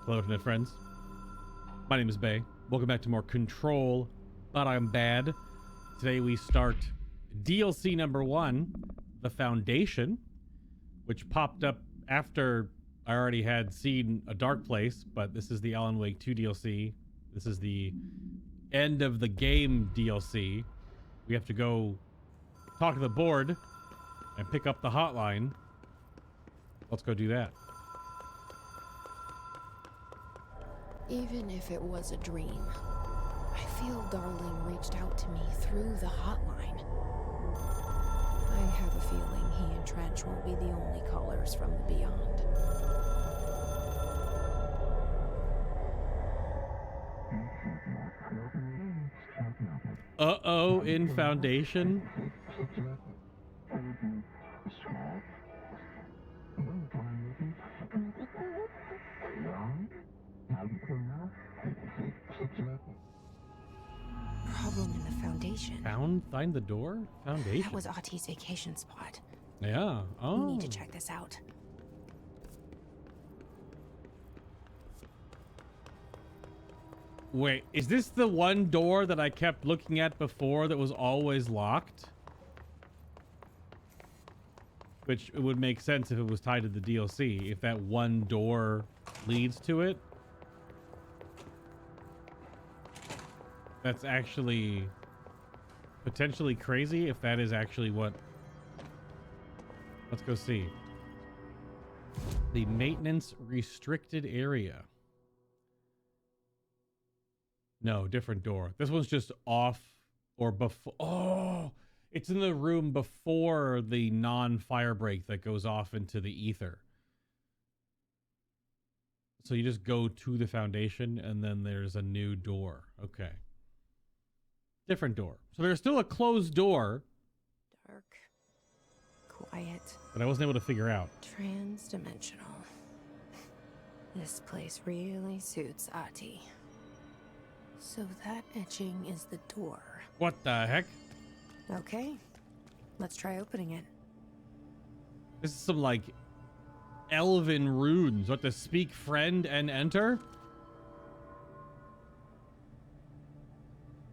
Hello, internet friends. My name is Bay. Welcome back to more Control, but I'm bad. Today we start DLC number 1, The Foundation, which popped up after I already had seen A Dark Place, but this is the Alan Wake 2 DLC. This is the end of the game DLC. We have to go talk to the board and pick up the hotline. Let's go do that. Even if it was a dream, I feel Darling reached out to me through the hotline. I have a feeling he and Trench won't be the only callers from the beyond. Uh-oh, in Foundation. Problem in the Foundation. Find the door? Foundation. That was Ahti's vacation spot. Yeah. Oh. We need to check this out. Wait, is this the one door that I kept looking at before that was always locked? Which it would make sense if it was tied to the DLC, if that one door leads to it. That's actually potentially crazy if that is actually what... Let's go see. The maintenance restricted area. No, different door. This one's just off or before. Oh, it's in the room before the non-fire break that goes off into the ether. So you just go to the Foundation and then there's a new door. Okay. Different door. So there's still a closed door. Dark. Quiet. But I wasn't able to figure out. Trans-dimensional. This place really suits Ahti. So that etching is the door. What the heck? Okay. Let's try opening it. This is some like elven runes. What, to speak friend and enter?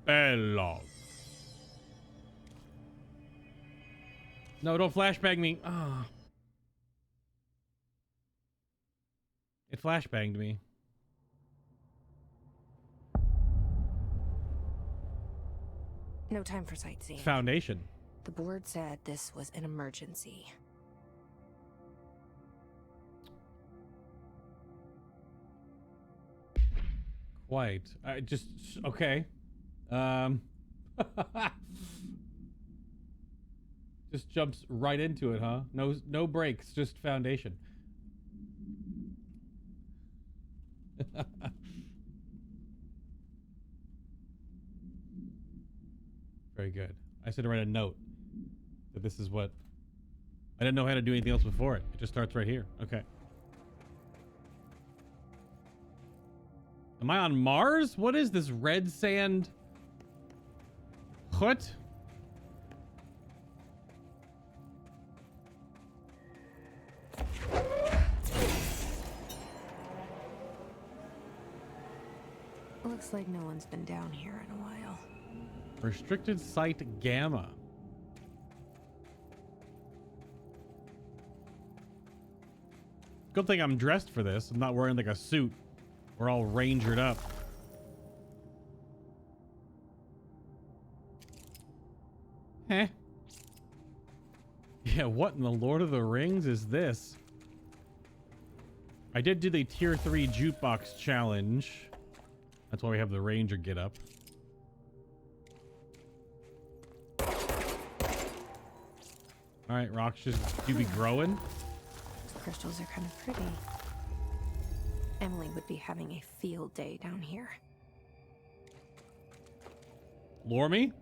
Hello. No, don't flashbang me. Ah. Oh. It flashbanged me. No time for sightseeing. Foundation. The board said this was an emergency. Quite. I just okay. Just jumps right into it, huh? No breaks, just Foundation. Very good. I said to write a note that this is what... I didn't know how to do anything else before it. It just starts right here. Okay. Am I on Mars? What is this red sand? What? Looks like no one's been down here in a while. Restricted site Gamma. Good thing I'm dressed for this. I'm not wearing like a suit. We're all rangered up. Heh. Yeah, what in the Lord of the Rings is this? I did do the tier 3 jukebox challenge. That's why we have the ranger get up. All right, rocks just do be growing. These crystals are kind of pretty. Emily would be having a field day down here. Lure me?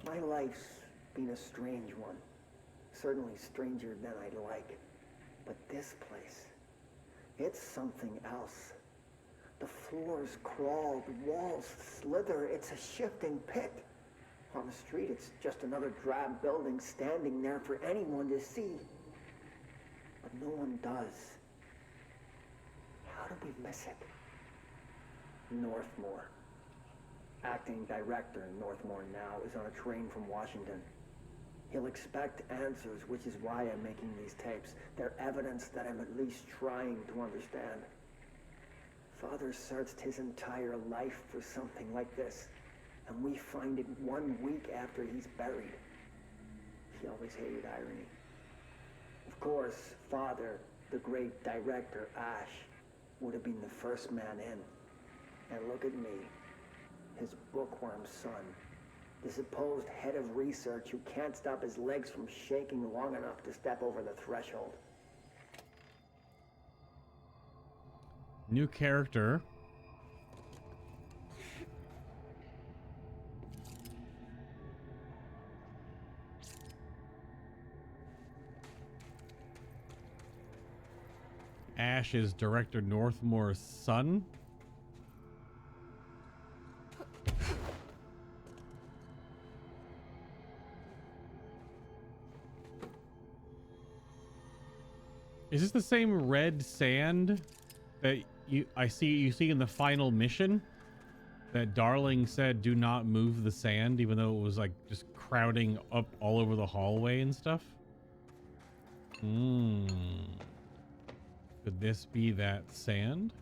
My life's been a strange one. Certainly stranger than I'd like. But this place, it's something else. The floors crawl, the walls slither. It's a shifting pit. On the street, it's just another drab building standing there for anyone to see. But no one does. How do we miss it? Northmore. Acting director Northmore now is on a train from Washington. He'll expect answers, which is why I'm making these tapes. They're evidence that I'm at least trying to understand. Father searched his entire life for something like this, and we find it 1 week after he's buried. He always hated irony. Of course, Father, the great director, Ash, would have been the first man in. And look at me, his bookworm son, the supposed head of research who can't stop his legs from shaking long enough to step over the threshold. New character. Ash is director Northmore's son. Is this the same red sand that you see in the final mission? That Darling said do not move the sand, even though it was like just crowding up all over the hallway and stuff. Could this be that sand?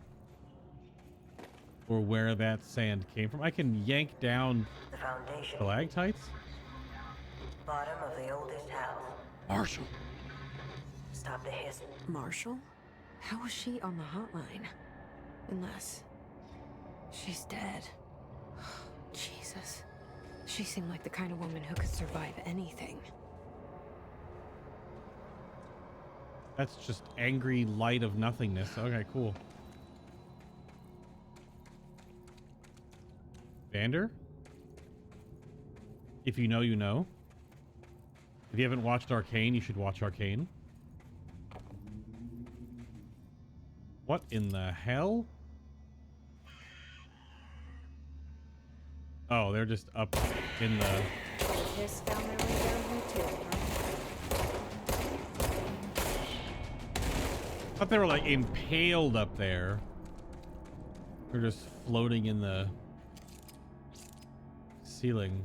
Or where that sand came from? I can yank down The foundation. stalactites. Bottom of the oldest house. Marshall. Stop the hiss. Marshall? How was she on the hotline? Unless she's dead. Jesus. She seemed like the kind of woman who could survive anything. That's just angry light of nothingness. Okay, cool. Vander? If you know, you know. If you haven't watched Arcane, you should watch Arcane. What in the hell? Oh, they're just up in the... Hiss found their way down here too, huh? I thought they were like impaled up there. They're just floating in the ceiling.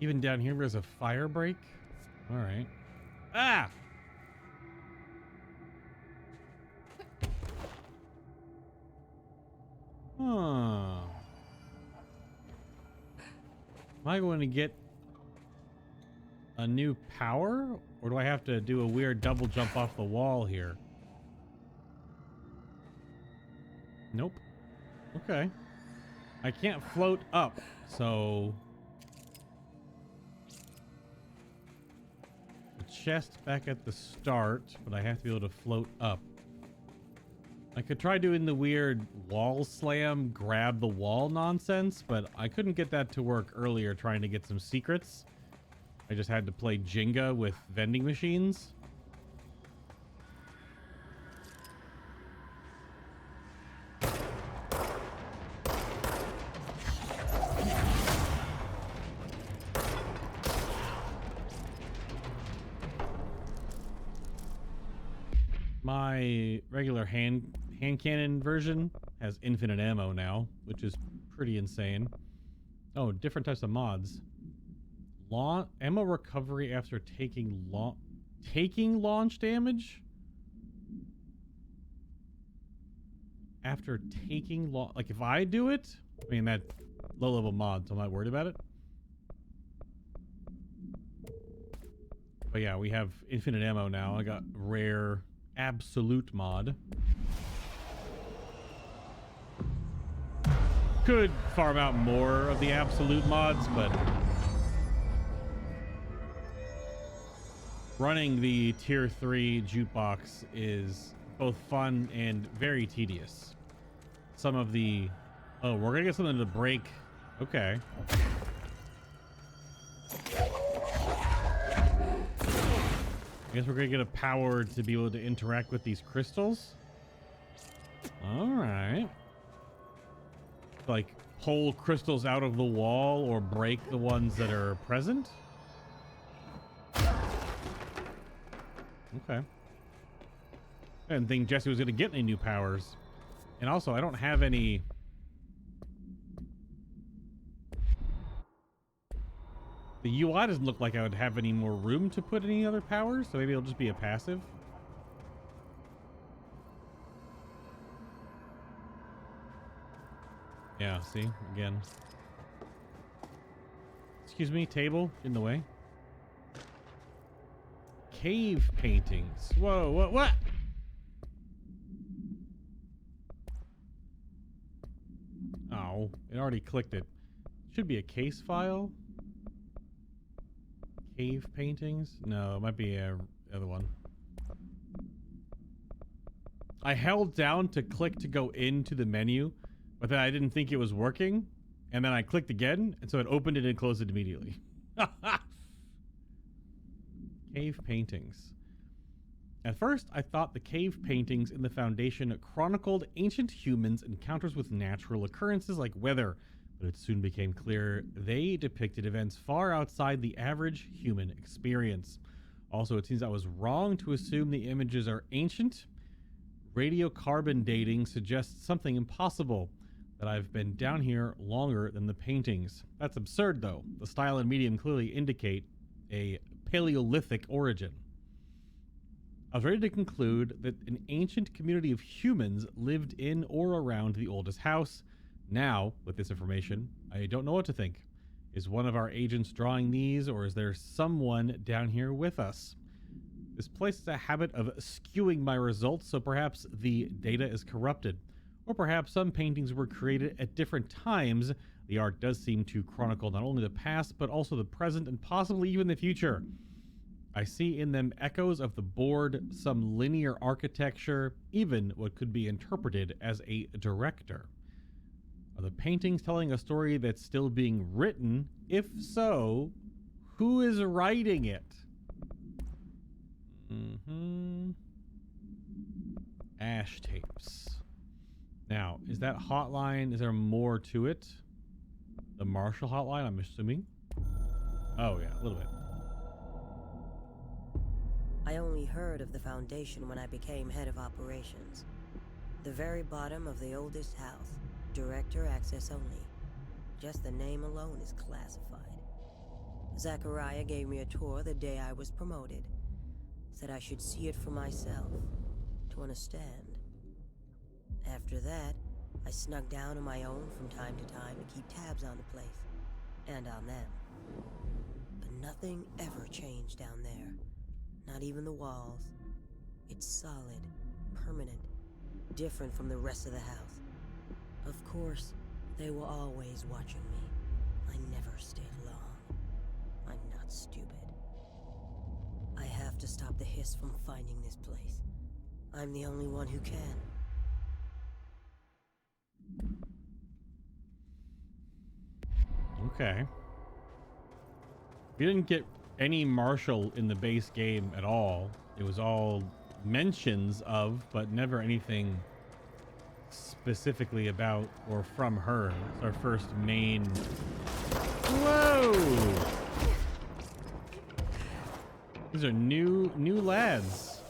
Even down here, there's a fire break. All right. Ah! Huh. Am I going to get a new power? Or do I have to do a weird double jump off the wall here? Nope. Okay. I can't float up, so... The chest back at the start, but I have to be able to float up. I could try doing the weird wall slam, grab the wall nonsense, but I couldn't get that to work earlier trying to get some secrets. I just had to play Jenga with vending machines. My regular hand cannon version has infinite ammo now, which is pretty insane. Oh, different types of mods. Ammo recovery after taking launch damage? After taking like if I do it? I mean, that low level mod, so I'm not worried about it. But yeah, we have infinite ammo now. I got rare absolute mod. Could farm out more of the absolute mods, but running the tier 3 jukebox is both fun and very tedious. Some of the... Oh, we're gonna get something to break. Okay. I guess we're gonna get a power to be able to interact with these crystals. All right. Like pull crystals out of the wall or break the ones that are present. Okay. I didn't think Jesse was going to get any new powers. And also, I don't have any... The UI doesn't look like I would have any more room to put any other powers, so maybe it'll just be a passive. Yeah, see? Again. Excuse me, table in the way. Cave paintings. Whoa, what? Oh, it already clicked it. Should be a case file. Cave paintings? No, it might be a other one. I held down to click to go into the menu, but then I didn't think it was working, and then I clicked again, and so it opened it and closed it immediately. Cave paintings. At first, I thought the cave paintings in the Foundation chronicled ancient humans' encounters with natural occurrences like weather, but it soon became clear they depicted events far outside the average human experience. Also, it seems I was wrong to assume the images are ancient. Radiocarbon dating suggests something impossible, that I've been down here longer than the paintings. That's absurd, though. The style and medium clearly indicate a Paleolithic origin. I was ready to conclude that an ancient community of humans lived in or around the oldest house. Now, with this information, I don't know what to think. Is one of our agents drawing these, or is there someone down here with us? This place has a habit of skewing my results, so perhaps the data is corrupted. Or perhaps some paintings were created at different times. The art does seem to chronicle not only the past, but also the present and possibly even the future. I see in them echoes of the board, some linear architecture, even what could be interpreted as a director. Are the paintings telling a story that's still being written? If so, who is writing it? Ash tapes. Now, is that hotline? Is there more to it? The Marshall hotline, I'm assuming? Oh, yeah, a little bit. I only heard of the Foundation when I became head of operations. The very bottom of the oldest house. Director access only. Just the name alone is classified. Zachariah gave me a tour the day I was promoted. Said I should see it for myself, to understand. After that, I snuck down on my own from time to time to keep tabs on the place, and on them. But nothing ever changed down there. Not even the walls. It's solid, permanent, different from the rest of the house. Of course, they were always watching me. I never stayed long. I'm not stupid. I have to stop the Hiss from finding this place. I'm the only one who can. Okay. We didn't get any Marshall in the base game at all. It was all mentions of, but never anything specifically about or from her. It's our first main... Whoa! These are new lads.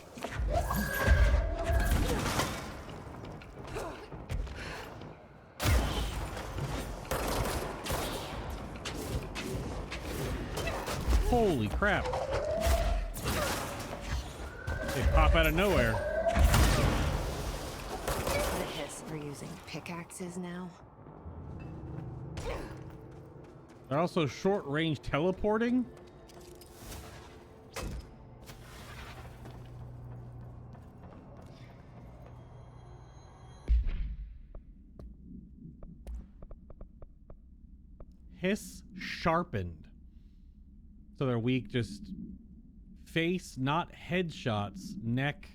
Holy crap. They pop out of nowhere. The Hiss are using pickaxes now. They're also short-range teleporting. Hiss Sharpened. So they're weak, just face, not headshots, neck,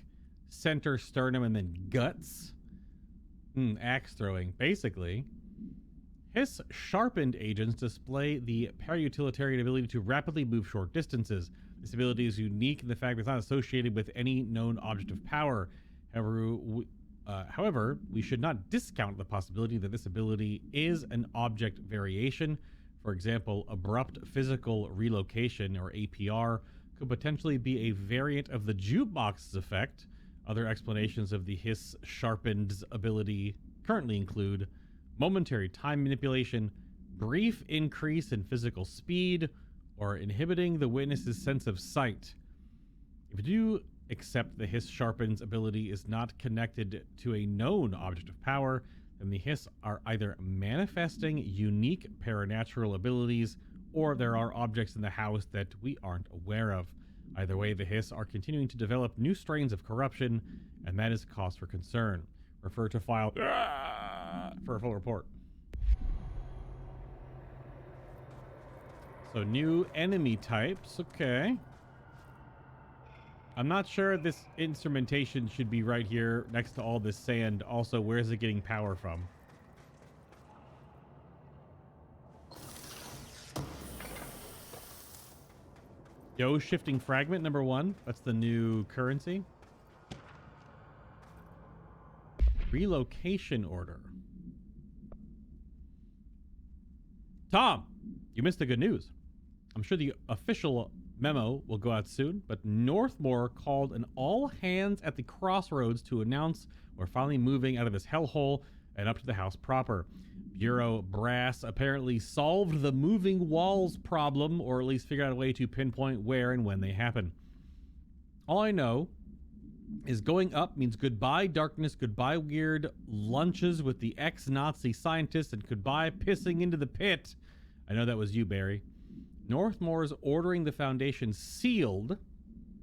center, sternum, and then guts. Axe throwing, basically. Hiss Sharpened agents display the para-utilitarian ability to rapidly move short distances. This ability is unique in the fact that it's not associated with any known object of power. However, we should not discount the possibility that this ability is an object variation. For example, abrupt physical relocation, or APR, could potentially be a variant of the jukebox's effect. Other explanations of the Hiss Sharpened's ability currently include momentary time manipulation, brief increase in physical speed, or inhibiting the witness's sense of sight. If you do accept the Hiss Sharpened's ability is not connected to a known object of power, then the Hiss are either manifesting unique paranatural abilities, or there are objects in the house that we aren't aware of. Either way, the Hiss are continuing to develop new strains of corruption, and that is cause for concern. Refer to file for a full report. So new enemy types, okay. I'm not sure this instrumentation should be right here next to all this sand. Also, where is it getting power from? Yo, shifting fragment number 1. That's the new currency. Relocation order. Tom, you missed the good news. I'm sure the official memo will go out soon, but Northmore called an all hands at the crossroads to announce we're finally moving out of this hellhole and up to the house proper. Bureau brass apparently solved the moving walls problem, or at least figured out a way to pinpoint where and when they happen. All I know is going up means goodbye darkness, goodbye weird lunches with the ex-Nazi scientists, and goodbye pissing into the pit. I know that was you, Barry. Northmore's ordering the Foundation sealed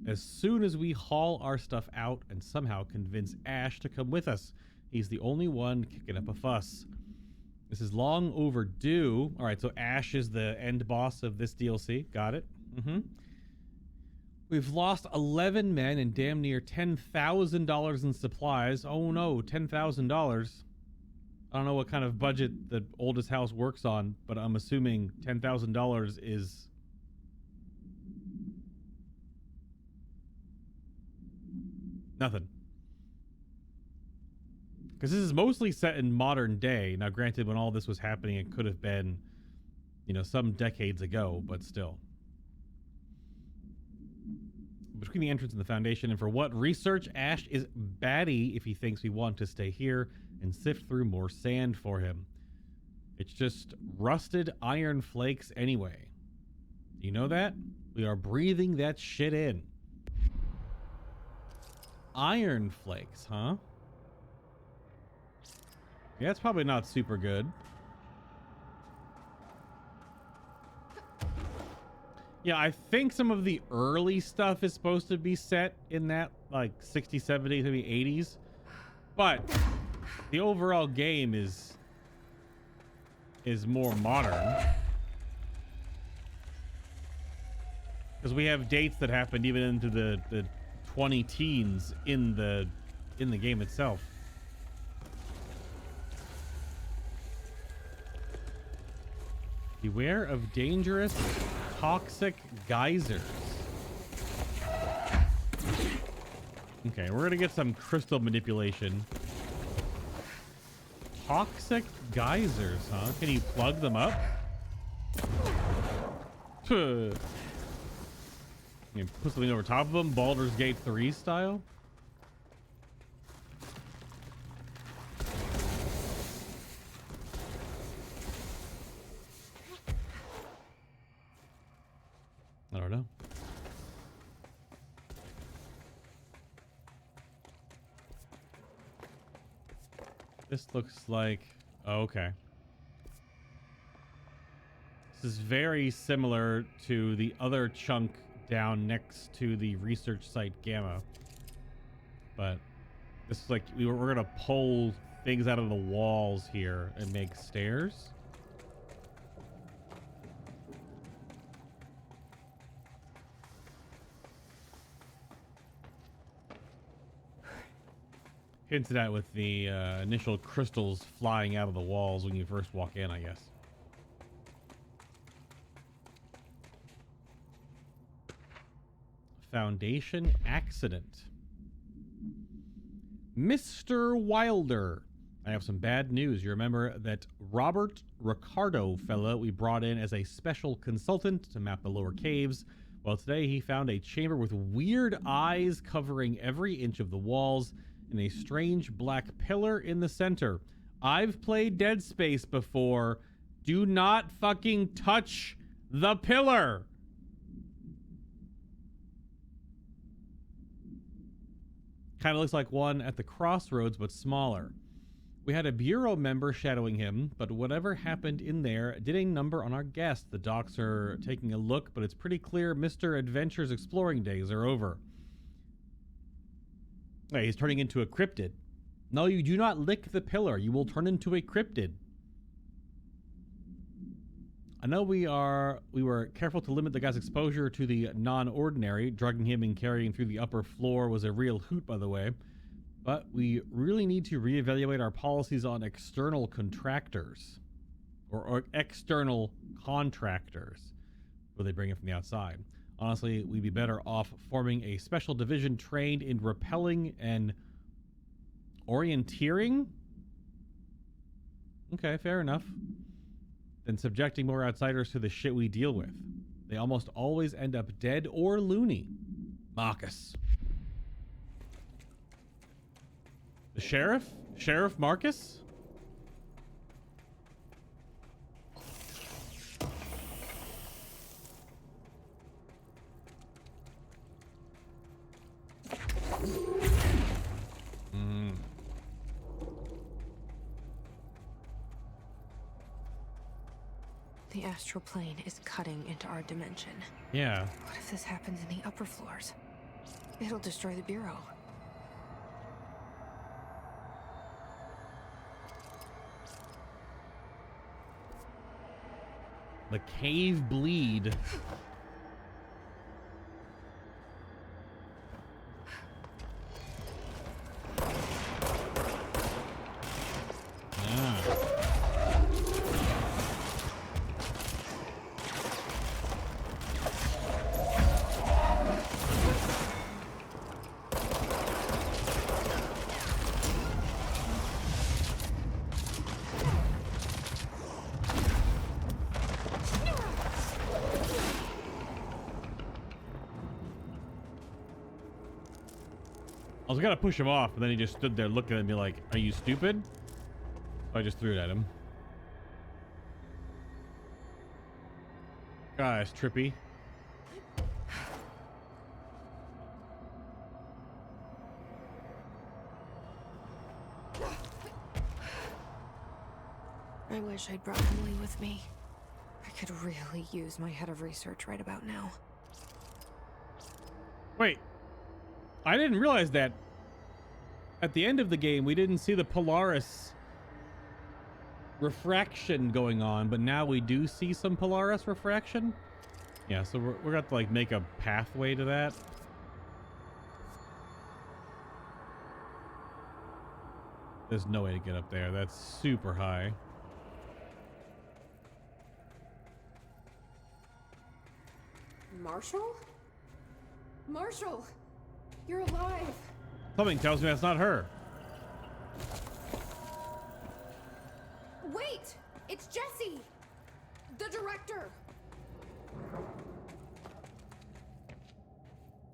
as soon as we haul our stuff out and somehow convince Ash to come with us. He's the only one kicking up a fuss. This is long overdue. All right, so Ash is the end boss of this DLC. Got it. We've lost 11 men and damn near $10,000 in supplies. Oh no, $10,000. I don't know what kind of budget the oldest house works on, but I'm assuming $10,000 is... nothing. Because this is mostly set in modern day. Now, granted, when all this was happening, it could have been, you know, some decades ago, but still. Between the entrance and the Foundation, and for what research, Ash is batty if he thinks we want to stay here and sift through more sand for him. It's just rusted iron flakes anyway. Do you know that? We are breathing that shit in. Iron flakes, huh? Yeah, it's probably not super good. Yeah, I think some of the early stuff is supposed to be set in that, like, 60s, 70s, maybe 80s. But the overall game is more modern. Because we have dates that happened even into the 20 teens in the game itself. Beware of dangerous, toxic geysers. Okay, we're gonna get some crystal manipulation. Toxic geysers, huh? Can you plug them up? You put something over top of them, Baldur's Gate 3 style? I don't know. This looks like... oh, okay. This is very similar to the other chunk down next to the research site Gamma. But this is like... we're going to pull things out of the walls here and make stairs. Hinted at with the initial crystals flying out of the walls when you first walk in, I guess. Foundation accident. Mr. Wilder. I have some bad news. You remember that Robert Ricardo fella we brought in as a special consultant to map the lower caves? Well, today he found a chamber with weird eyes covering every inch of the walls and a strange black pillar in the center. I've played Dead Space before. Do not fucking touch the pillar. Kind of looks like one at the crossroads, but smaller. We had a bureau member shadowing him, but whatever happened in there did a number on our guest. The docs are taking a look, but it's pretty clear Mr. Adventure's exploring days are over. Hey, he's turning into a cryptid. No, you do not lick the pillar. You will turn into a cryptid. I know we were careful to limit the guy's exposure to the non-ordinary. Drugging him and carrying him through the upper floor was a real hoot, by the way. But we really need to reevaluate our policies on external contractors. Or external contractors. Where they bring it from the outside. Honestly, we'd be better off forming a special division trained in repelling and orienteering? Okay, fair enough. Than subjecting more outsiders to the shit we deal with. They almost always end up dead or loony. Marcus. The sheriff? Sheriff Marcus? The astral plane is cutting into our dimension. Yeah. What if this happens in the upper floors? It'll destroy the bureau. The cave bleed. I was gonna push him off, but then he just stood there looking at me like, are you stupid? So I just threw it at him. Guys, trippy. I wish I'd brought Emily with me. I could really use my head of research right about now. Wait. I didn't realize that at the end of the game, we didn't see the Polaris refraction going on, but now we do see some Polaris refraction. Yeah, so we're gonna have to like make a pathway to that. There's no way to get up there. That's super high. Marshall? Marshall! You're alive! Something tells me that's not her. Wait! It's Jesse! The director!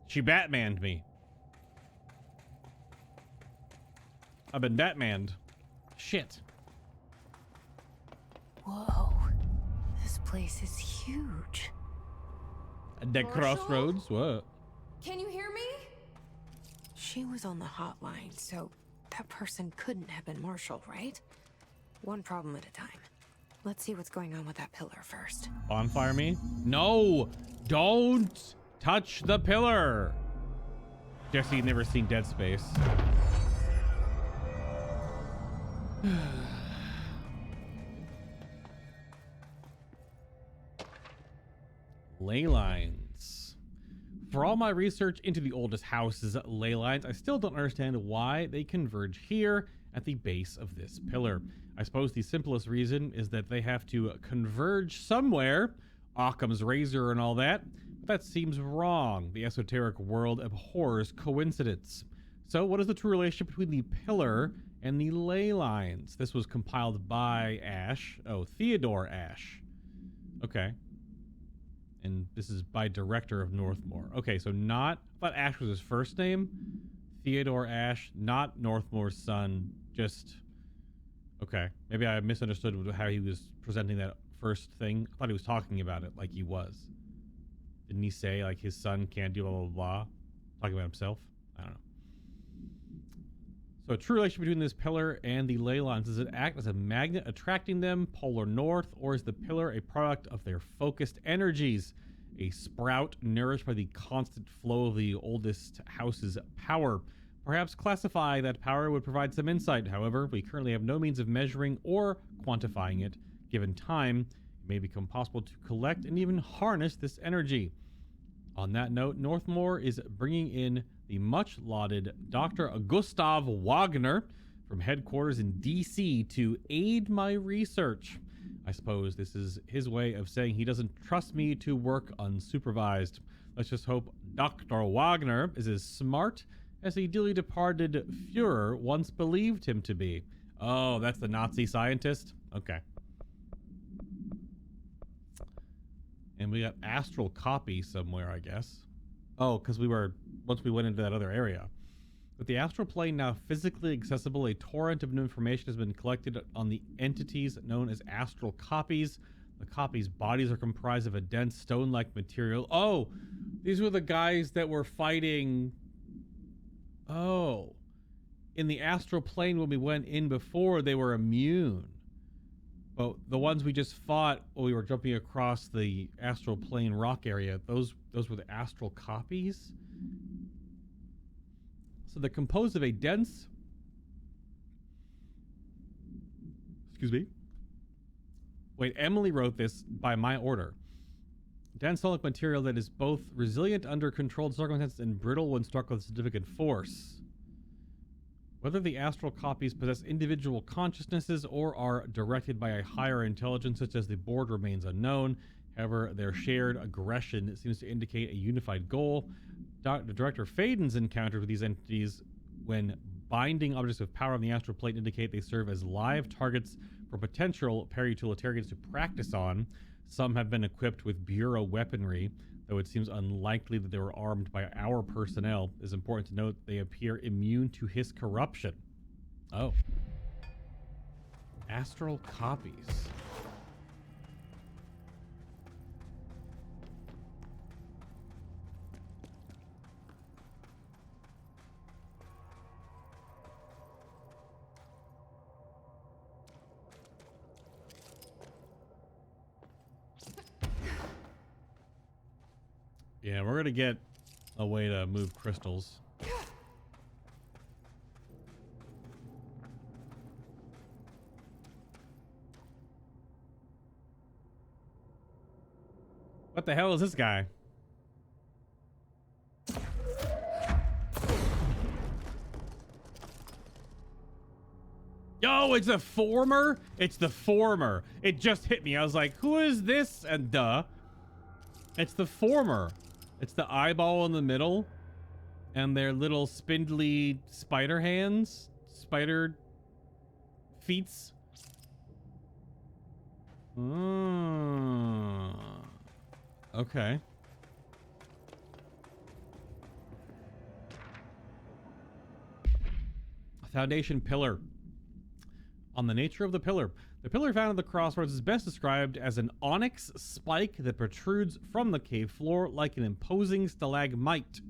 She Batmaned me. I've been Batmaned. Shit. Whoa. This place is huge. The crossroads? What? Can you hear me? She was on the hotline, so that person couldn't have been Marshall, right? One problem at a time. Let's see what's going on with that pillar first. Bonfire me? No! Don't touch the pillar! Jesse, you've never seen Dead Space. Ley lines. For all my research into the oldest house's ley lines, I still don't understand why they converge here at the base of this pillar. I suppose the simplest reason is that they have to converge somewhere, Occam's razor and all that, but that seems wrong. The esoteric world abhors coincidence. So what is the true relationship between the pillar and the ley lines? This was compiled by Ash. Oh, Theodore Ash. Okay. And this is by director of Northmore. Okay, so not, I thought Ash was his first name. Theodore Ash, not Northmore's son. Just, okay. Maybe I misunderstood how he was presenting that first thing. I thought he was talking about it like he was. Didn't he say, like, his son can't do blah, blah, blah? Talking about himself? I don't know. So a true relationship between this pillar and the ley lines. Does it act as a magnet attracting them polar north, or is the pillar a product of their focused energies? A sprout nourished by the constant flow of the oldest house's power. Perhaps classify that power would provide some insight. However, we currently have no means of measuring or quantifying it. Given time, it may become possible to collect and even harness this energy. On that note, Northmore is bringing in the much-lauded Dr. Gustav Wagner from headquarters in D.C. to aid my research. I suppose this is his way of saying he doesn't trust me to work unsupervised. Let's just hope Dr. Wagner is as smart as the dearly departed Führer once believed him to be. Oh, that's the Nazi scientist? Okay. And we got astral copy somewhere, I guess. Oh, because once we went into that other area. With the astral plane now physically accessible, a torrent of new information has been collected on the entities known as astral copies. The copies' bodies are comprised of a dense stone-like material. Oh, these were the guys that were fighting. Oh, in the astral plane when we went in before, they were immune. But the ones we just fought when we were jumping across the astral plane rock area, those were the astral copies. So they're composed of a dense, wait, Emily wrote this by my order. Dense solid material that is both resilient under controlled circumstances and brittle when struck with significant force. Whether the astral copies possess individual consciousnesses or are directed by a higher intelligence such as the board remains unknown. However, their shared aggression seems to indicate a unified goal. Director Faden's encounter with these entities when binding objects of power on the astral plate indicate they serve as live targets for potential para-utilitarians to practice on. Some have been equipped with Bureau weaponry, though it seems unlikely that they were armed by our personnel. It is important to note they appear immune to his corruption. Oh. Astral copies. Yeah, we're gonna get a way to move crystals. What the hell is this guy? Yo, it's a former? It's the former. It just hit me. I was like, who is this? And duh. It's the former. It's the eyeball in the middle, and their little spindly spider hands, spider feets. Okay. Foundation pillar. On the nature of the pillar. The pillar found at the crossroads is best described as an onyx spike that protrudes from the cave floor like an imposing stalagmite.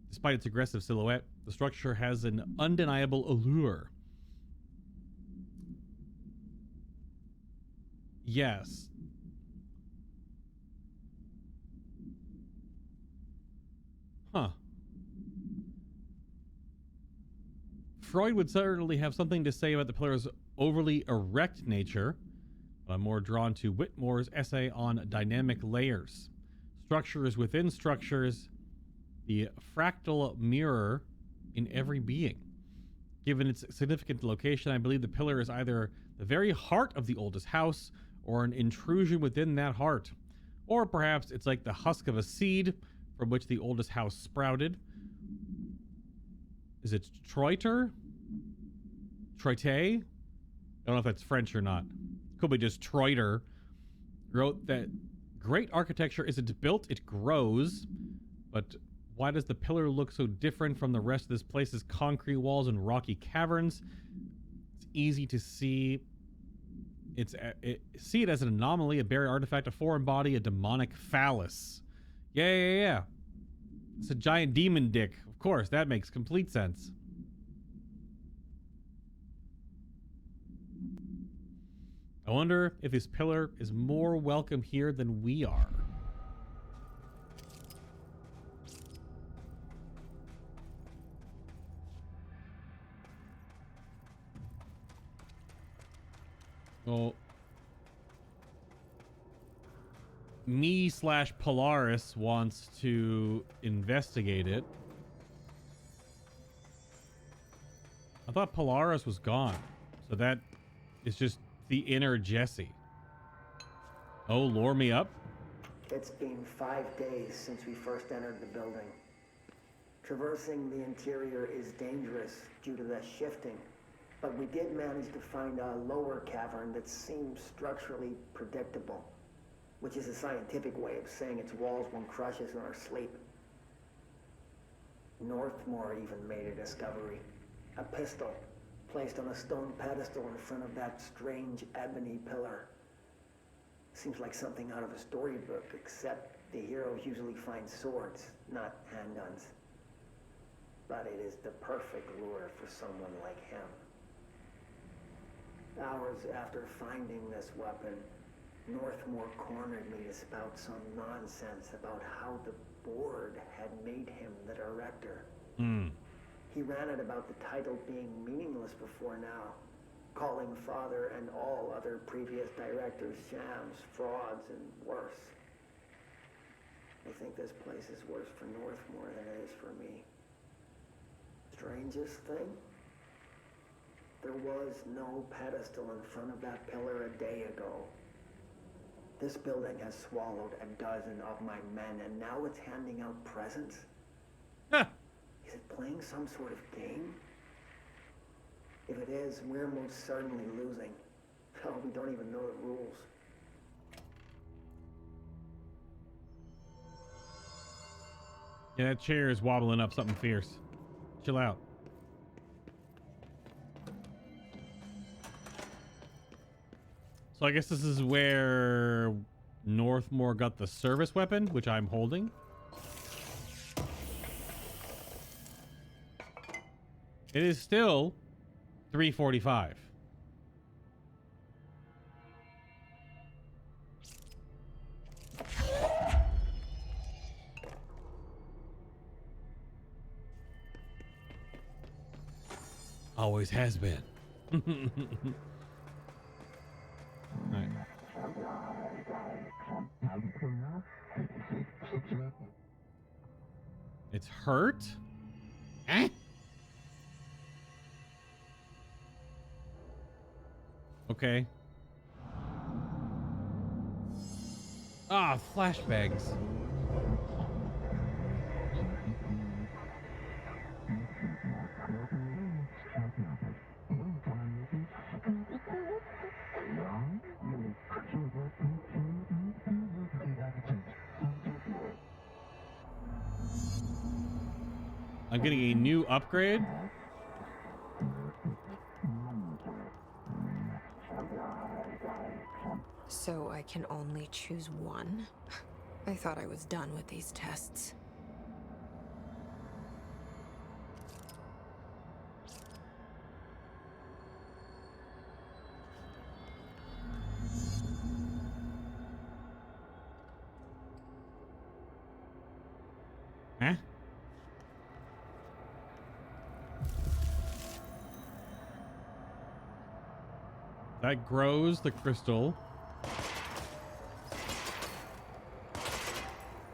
Despite its aggressive silhouette, the structure has an undeniable allure. Yes. Huh. Freud would certainly have something to say about the pillar's overly erect nature, but I'm more drawn to Whitmore's essay on dynamic layers. Structures within structures, the fractal mirror in every being. Given its significant location, I believe the pillar is either the very heart of the oldest house or an intrusion within that heart. Or perhaps it's like the husk of a seed from which the oldest house sprouted. Is it Troiter? Troite? I don't know if that's French or not. Could be just Troiter. Grew great architecture isn't built, it grows. But why does the pillar look so different from the rest of this place's concrete walls and rocky caverns? It's easy to see. See it as an anomaly, a buried artifact, a foreign body, a demonic phallus. Yeah. It's a giant demon dick. Of course, that makes complete sense. I wonder if this pillar is more welcome here than we are. Well, me/Polaris wants to investigate it. I thought Polaris was gone, so that is just the inner Jesse. Oh, lure me up. It's been 5 days since we first entered the building. Traversing the interior is dangerous due to the shifting, but we did manage to find a lower cavern that seems structurally predictable, which is a scientific way of saying its walls won't crush us in our sleep. Northmore even made a discovery. A pistol, placed on a stone pedestal in front of that strange ebony pillar. Seems like something out of a storybook, except the heroes usually find swords, not handguns. But it is the perfect lure for someone like him. Hours after finding this weapon, Northmore cornered me to spout some nonsense about how the board had made him the director. He ranted about the title being meaningless before now, calling Father and all other previous directors shams, frauds, and worse. I think this place is worse for Northmore than it is for me. Strangest thing? There was no pedestal in front of that pillar a day ago. This building has swallowed a dozen of my men, and now it's handing out presents? Is it playing some sort of game? If it is, we're most certainly losing. Hell, we don't even know the rules. Yeah, that chair is wobbling up something fierce. Chill out. So I guess this is where Northmore got the service weapon, which I'm holding. It is still 3:45. Always has been. Right. It's hurt? Eh? Okay. Ah, flashbangs. I'm getting a new upgrade. So I can only choose one? I thought I was done with these tests. Huh? That grows the crystal.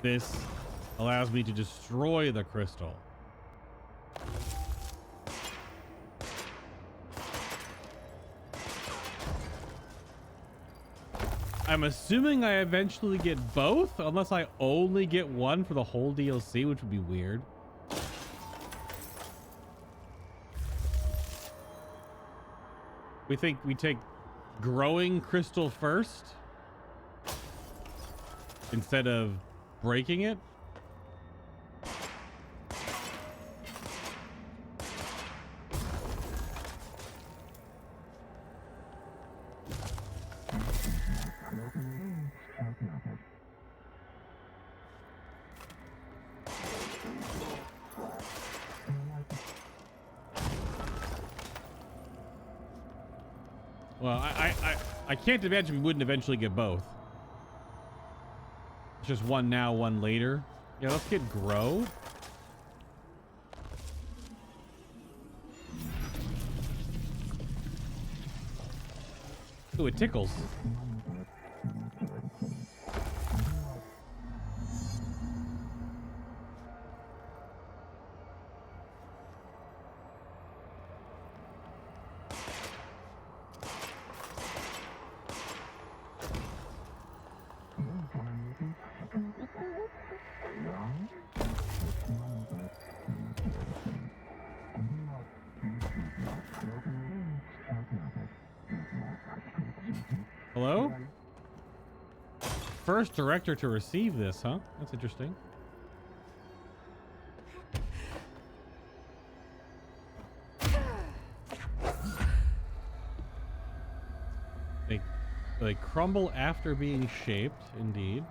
This allows me to destroy the crystal. I'm assuming I eventually get both, unless I only get one for the whole DLC, which would be weird. We think we take growing crystal first. instead of breaking it. Well, I can't imagine we wouldn't eventually get both. It's just one now, one later. Yeah, let's get grow. Ooh, it tickles. Hello? First director to receive this, huh? That's interesting. They crumble after being shaped, indeed.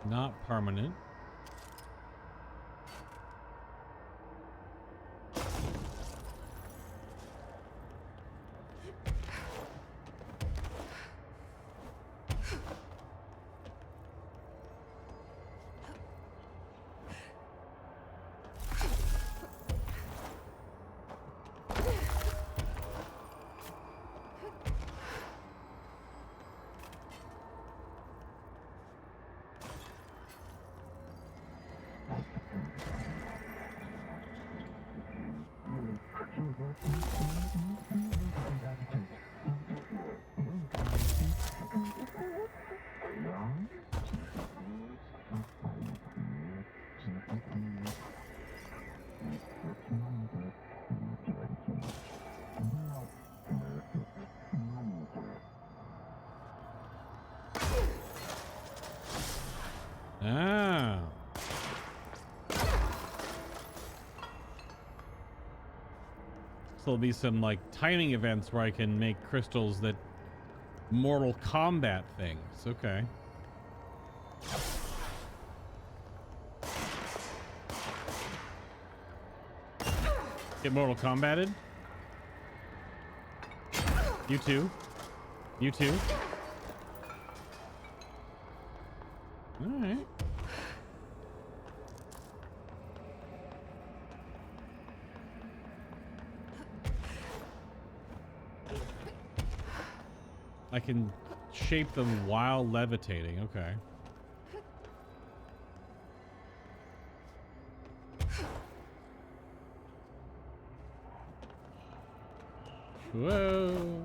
Not permanent. Ah. So there'll be some like timing events where I can make crystals that Mortal Kombat things. Okay. Get Mortal Kombated. You too. You too. All right. I can shape them while levitating. Okay. Whoa.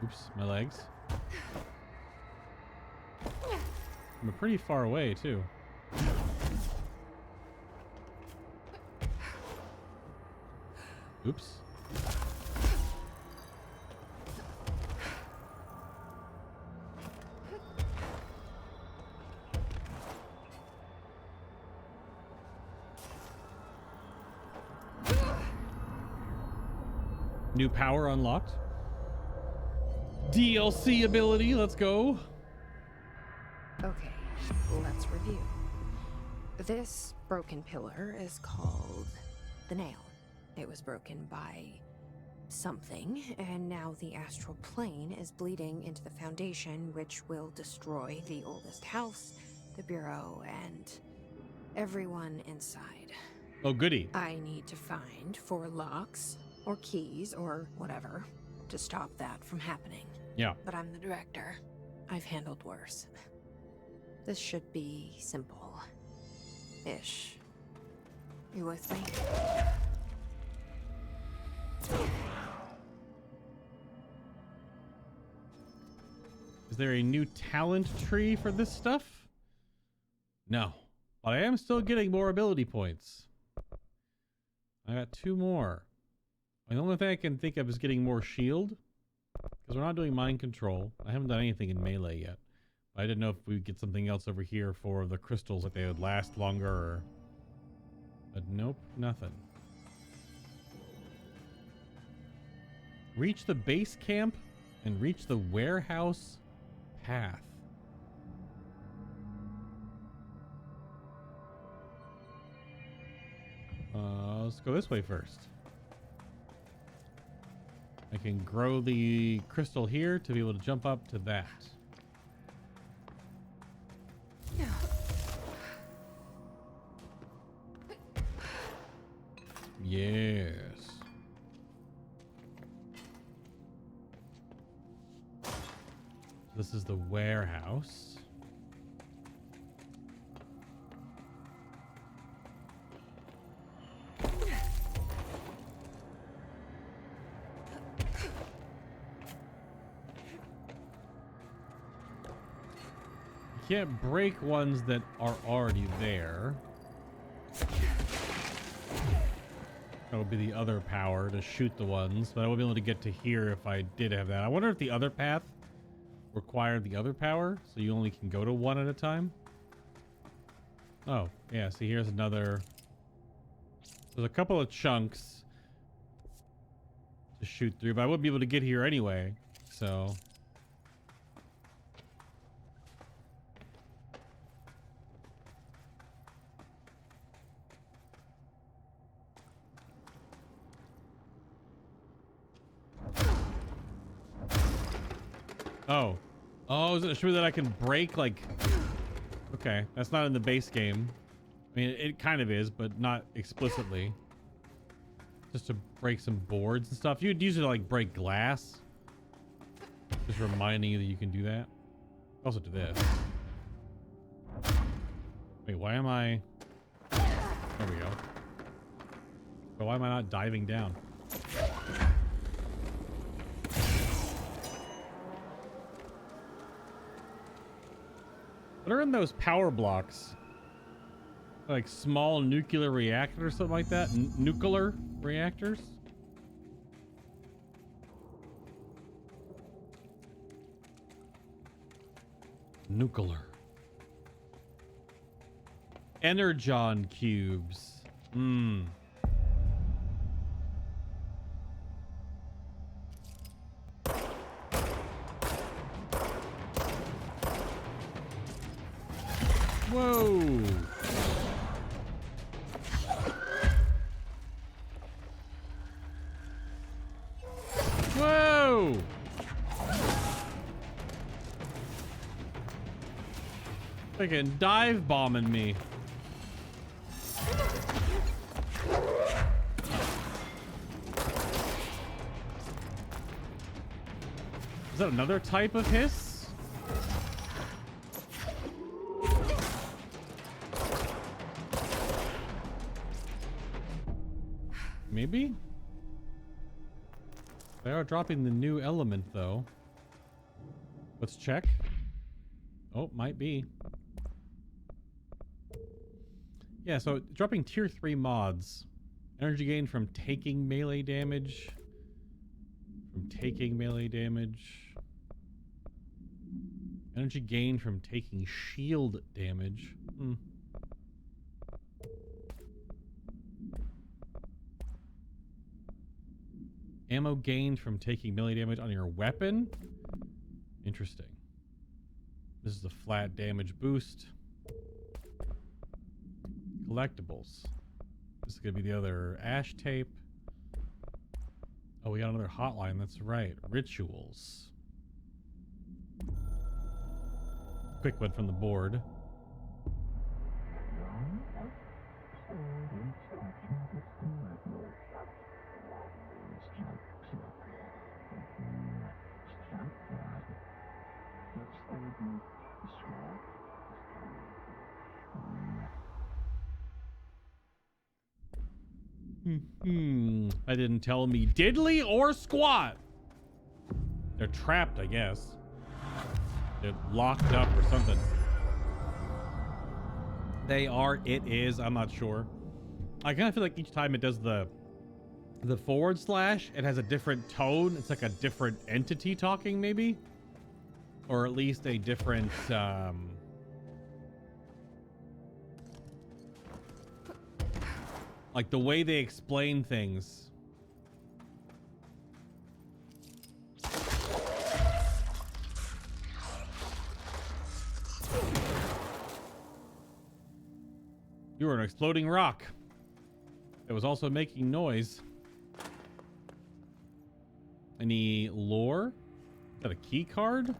Oops, my legs. I'm pretty far away, too. Oops. New power unlocked. DLC ability, let's go. Okay, let's review. This broken pillar is called the Nail. It was broken by something, and now the astral plane is bleeding into the foundation, which will destroy the oldest house, the bureau, and everyone inside. Oh, goody. I need to find 4 locks, or keys, or whatever, to stop that from happening. Yeah. But I'm the director. I've handled worse. This should be simple. Ish. You with me? Is there a new talent tree for this stuff? No. But I am still getting more ability points. I got 2 more. The only thing I can think of is getting more shield. Because we're not doing mind control. I haven't done anything in melee yet. I didn't know if we would get something else over here for the crystals, that they would last longer or... But nope, nothing. Reach the base camp and reach the warehouse path. Let's go this way first. I can grow the crystal here to be able to jump up to that. Yes. This is the warehouse. You can't break ones that are already there. That would be the other power, to shoot the ones, but I wouldn't be able to get to here if I did have that. I wonder if the other path required the other power, so you only can go to one at a time. Oh, yeah, see, here's another. There's a couple of chunks to shoot through, but I wouldn't be able to get here anyway, so... Oh. Oh, is it true that I can break, like... Okay, that's not in the base game. I mean, it kind of is, but not explicitly. Just to break some boards and stuff. You'd use it to, like, break glass. Just reminding you that you can do that. Also do this. Wait, why am I... There we go. But why am I not diving down? What are in those power blocks? Like small nuclear reactors or something like that? Nuclear reactors? Nuclear. Energon cubes. Hmm. Whoa. Whoa. Freaking dive bombing me. Is that another type of hiss? Maybe? They are dropping the new element, though. Let's check. Oh, might be. Yeah, so dropping tier 3 mods. Energy gain from taking melee damage. From taking melee damage. Energy gain from taking shield damage. Hmm. Ammo gained from taking melee damage on your weapon? Interesting. This is the flat damage boost. Collectibles. This is going to be the other ash tape. Oh, we got another hotline. That's right. Rituals. Quick one from the board. I didn't tell me diddly or squat. They're trapped, I guess. They're locked up or something. They are, it is, I'm not sure. I kind of feel like each time it does the The forward slash, it has a different tone. It's like a different entity talking, maybe, or at least a different like the way they explain things. You were an exploding rock. It was also making noise. Any lore? Is that a key card?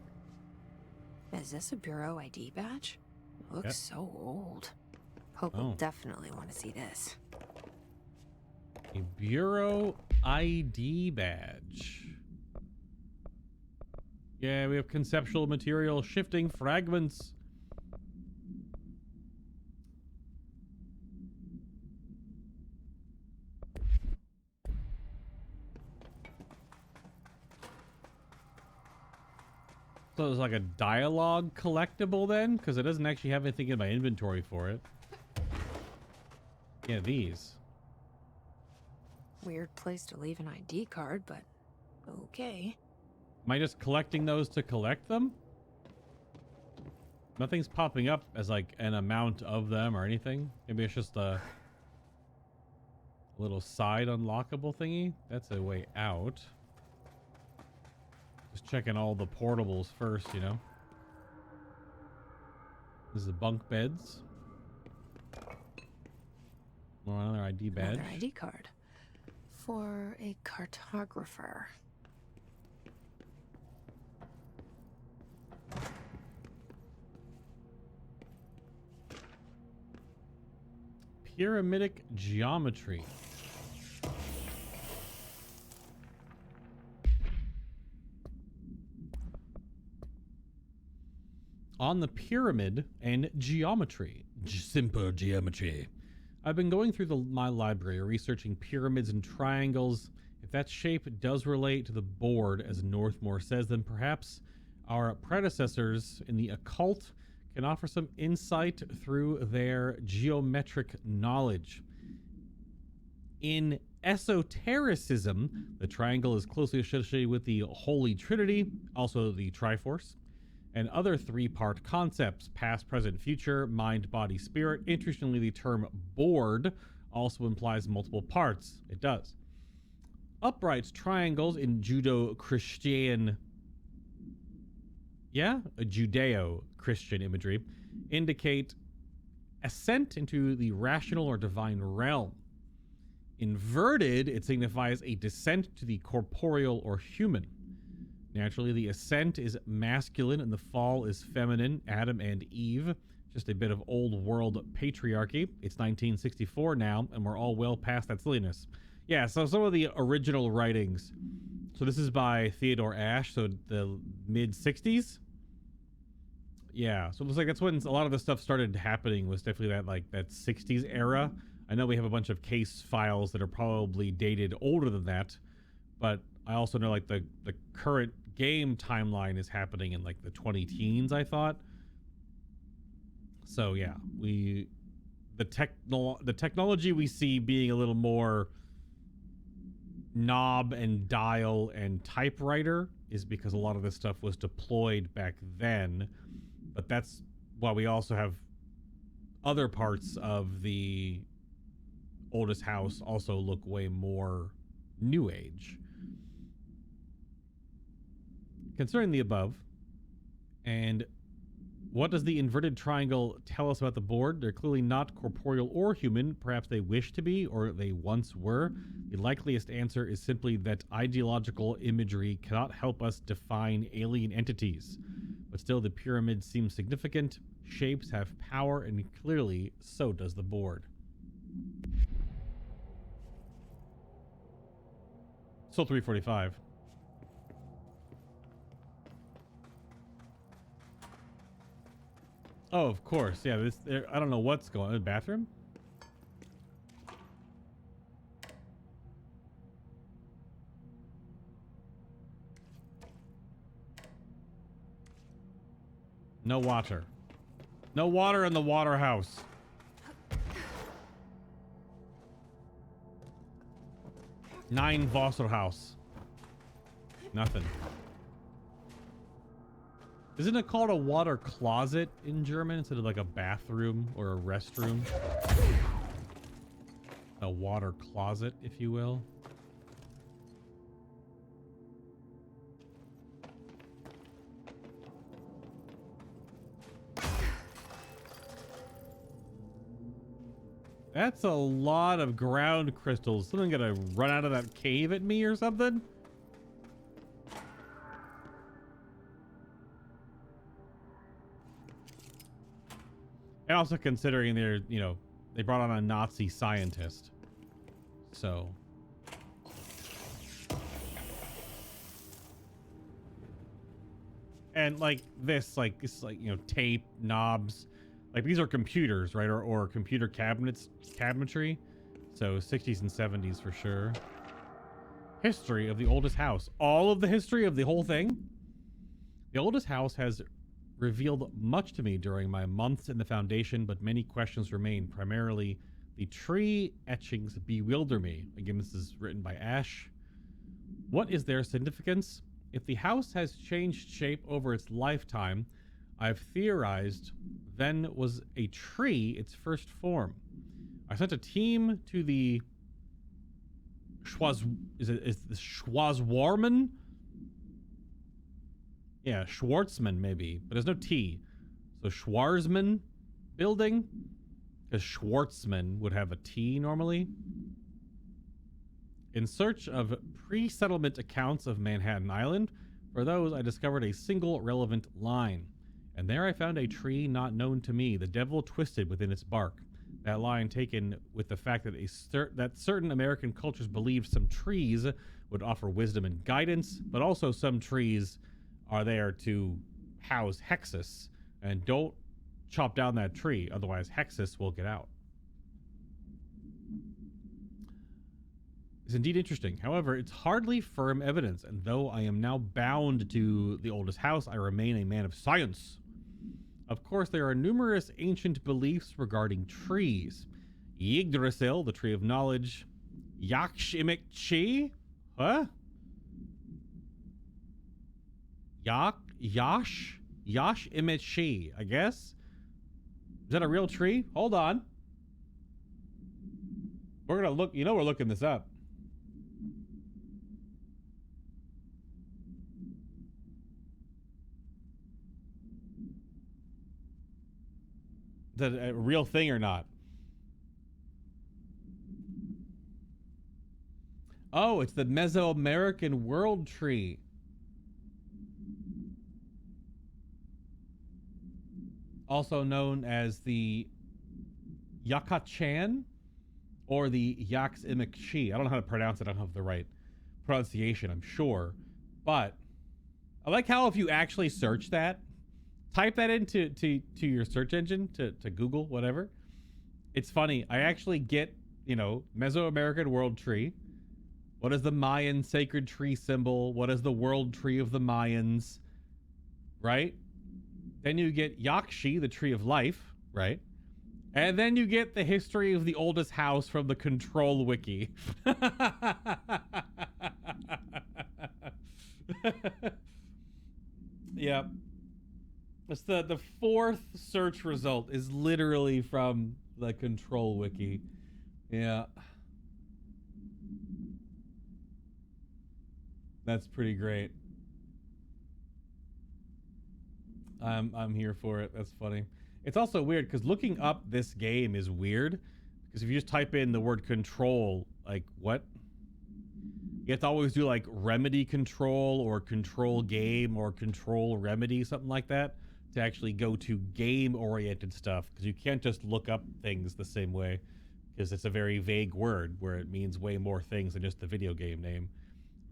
Is this a Bureau ID badge? Looks Yep. so old. Pope Oh. will definitely want to see this. A Bureau ID badge. Yeah, we have conceptual material shifting fragments. So it's like a dialogue collectible then? Because it doesn't actually have anything in my inventory for it. Yeah, these. Weird place to leave an ID card, but okay. Am I just collecting those to collect them? Nothing's popping up as like an amount of them or anything. Maybe it's just a little side unlockable thingy. That's a way out. Just checking all the portables first, you know. This is the bunk beds. More another ID badge. Another ID card. For a cartographer. Pyramidic geometry. On the pyramid and geometry. Simple geometry. I've been going through my library, researching pyramids and triangles. If that shape does relate to the board, as Northmore says, then perhaps our predecessors in the occult can offer some insight through their geometric knowledge. In esotericism, the triangle is closely associated with the Holy Trinity, also the Triforce, and other three-part concepts: past, present, future, mind, body, spirit. Interestingly, the term board also implies multiple parts. It does. Upright triangles in Judeo-Christian Judeo-Christian imagery indicate ascent into the rational or divine realm. Inverted, it signifies a descent to the corporeal or human. Naturally, the ascent is masculine and the fall is feminine. Adam and Eve. Just a bit of old world patriarchy. It's 1964 now, and we're all well past that silliness. Yeah, so some of the original writings. So this is by Theodore Ashe, so the mid-60s. Yeah, so it looks like that's when a lot of the stuff started happening, was definitely that 60s era. I know we have a bunch of case files that are probably dated older than that, but I also know like the current game timeline is happening in like the 20 teens, I thought. So yeah, the technology we see being a little more knob and dial and typewriter is because a lot of this stuff was deployed back then. But that's why we also have other parts of the oldest house also look way more new age. Concerning the above, and what does the inverted triangle tell us about the board? They're clearly not corporeal or human. Perhaps they wish to be, or they once were. The likeliest answer is simply that ideological imagery cannot help us define alien entities. But still, the pyramid seems significant. Shapes have power, and clearly so does the board. Still 345. Oh, of course. Yeah, I don't know what's going on. The bathroom? No water. No water in the water house. Nine Wasserhaus. Nothing. Isn't it called a water closet in German instead of like a bathroom or a restroom? A water closet, if you will. That's a lot of ground crystals. Something gonna run out of that cave at me or something? And also considering they're, you know, they brought on a Nazi scientist. So. And like this, like, it's like, you know, tape, knobs. Like these are computers, right? Or computer cabinetry. So 60s and 70s for sure. History of the oldest house. All of the history of the whole thing. The oldest house has revealed much to me during my months in the Foundation, but many questions remain. Primarily, the tree etchings bewilder me. Again, this is written by Ash. What is their significance? If the house has changed shape over its lifetime, I've theorized then was a tree its first form. I sent a team to the Schwarzwarman? Yeah, Schwartzman maybe, but there's no T. So Schwarzman building? Because Schwartzman would have a T normally. In search of pre-settlement accounts of Manhattan Island, for those I discovered a single relevant line. And there I found a tree not known to me, the devil twisted within its bark. That line taken with the fact that that certain American cultures believed some trees would offer wisdom and guidance, but also some trees are there to house Hexus, and don't chop down that tree, otherwise Hexus will get out. It's indeed interesting. However, it's hardly firm evidence, and though I am now bound to the oldest house, I remain a man of science. Of course, there are numerous ancient beliefs regarding trees. Yggdrasil, the tree of knowledge. Yakshimikchi? Huh? Yash Imichi, I guess. Is that a real tree? Hold on. We're gonna look, you know, we're looking this up. Is that a real thing or not? Oh, it's the Mesoamerican world tree. Also known as the Yakachan or the Yaximikchi. I don't know how to pronounce it. I don't have the right pronunciation, I'm sure. But I like how if you actually search that, type that into your search engine, to Google, whatever. It's funny. I actually get, you know, Mesoamerican world tree. What is the Mayan sacred tree symbol? What is the world tree of the Mayans? Right? Then you get Yakshi, the tree of life, right? And then you get the history of the oldest house from the Control Wiki. Yep. It's the fourth search result is literally from the Control Wiki. Yeah. That's pretty great. I'm here for it. That's funny. It's also weird because looking up this game is weird because if you just type in the word control, like what? You have to always do like remedy control or control game or control remedy, something like that, to actually go to game oriented stuff, because you can't just look up things the same way because it's a very vague word where it means way more things than just the video game name.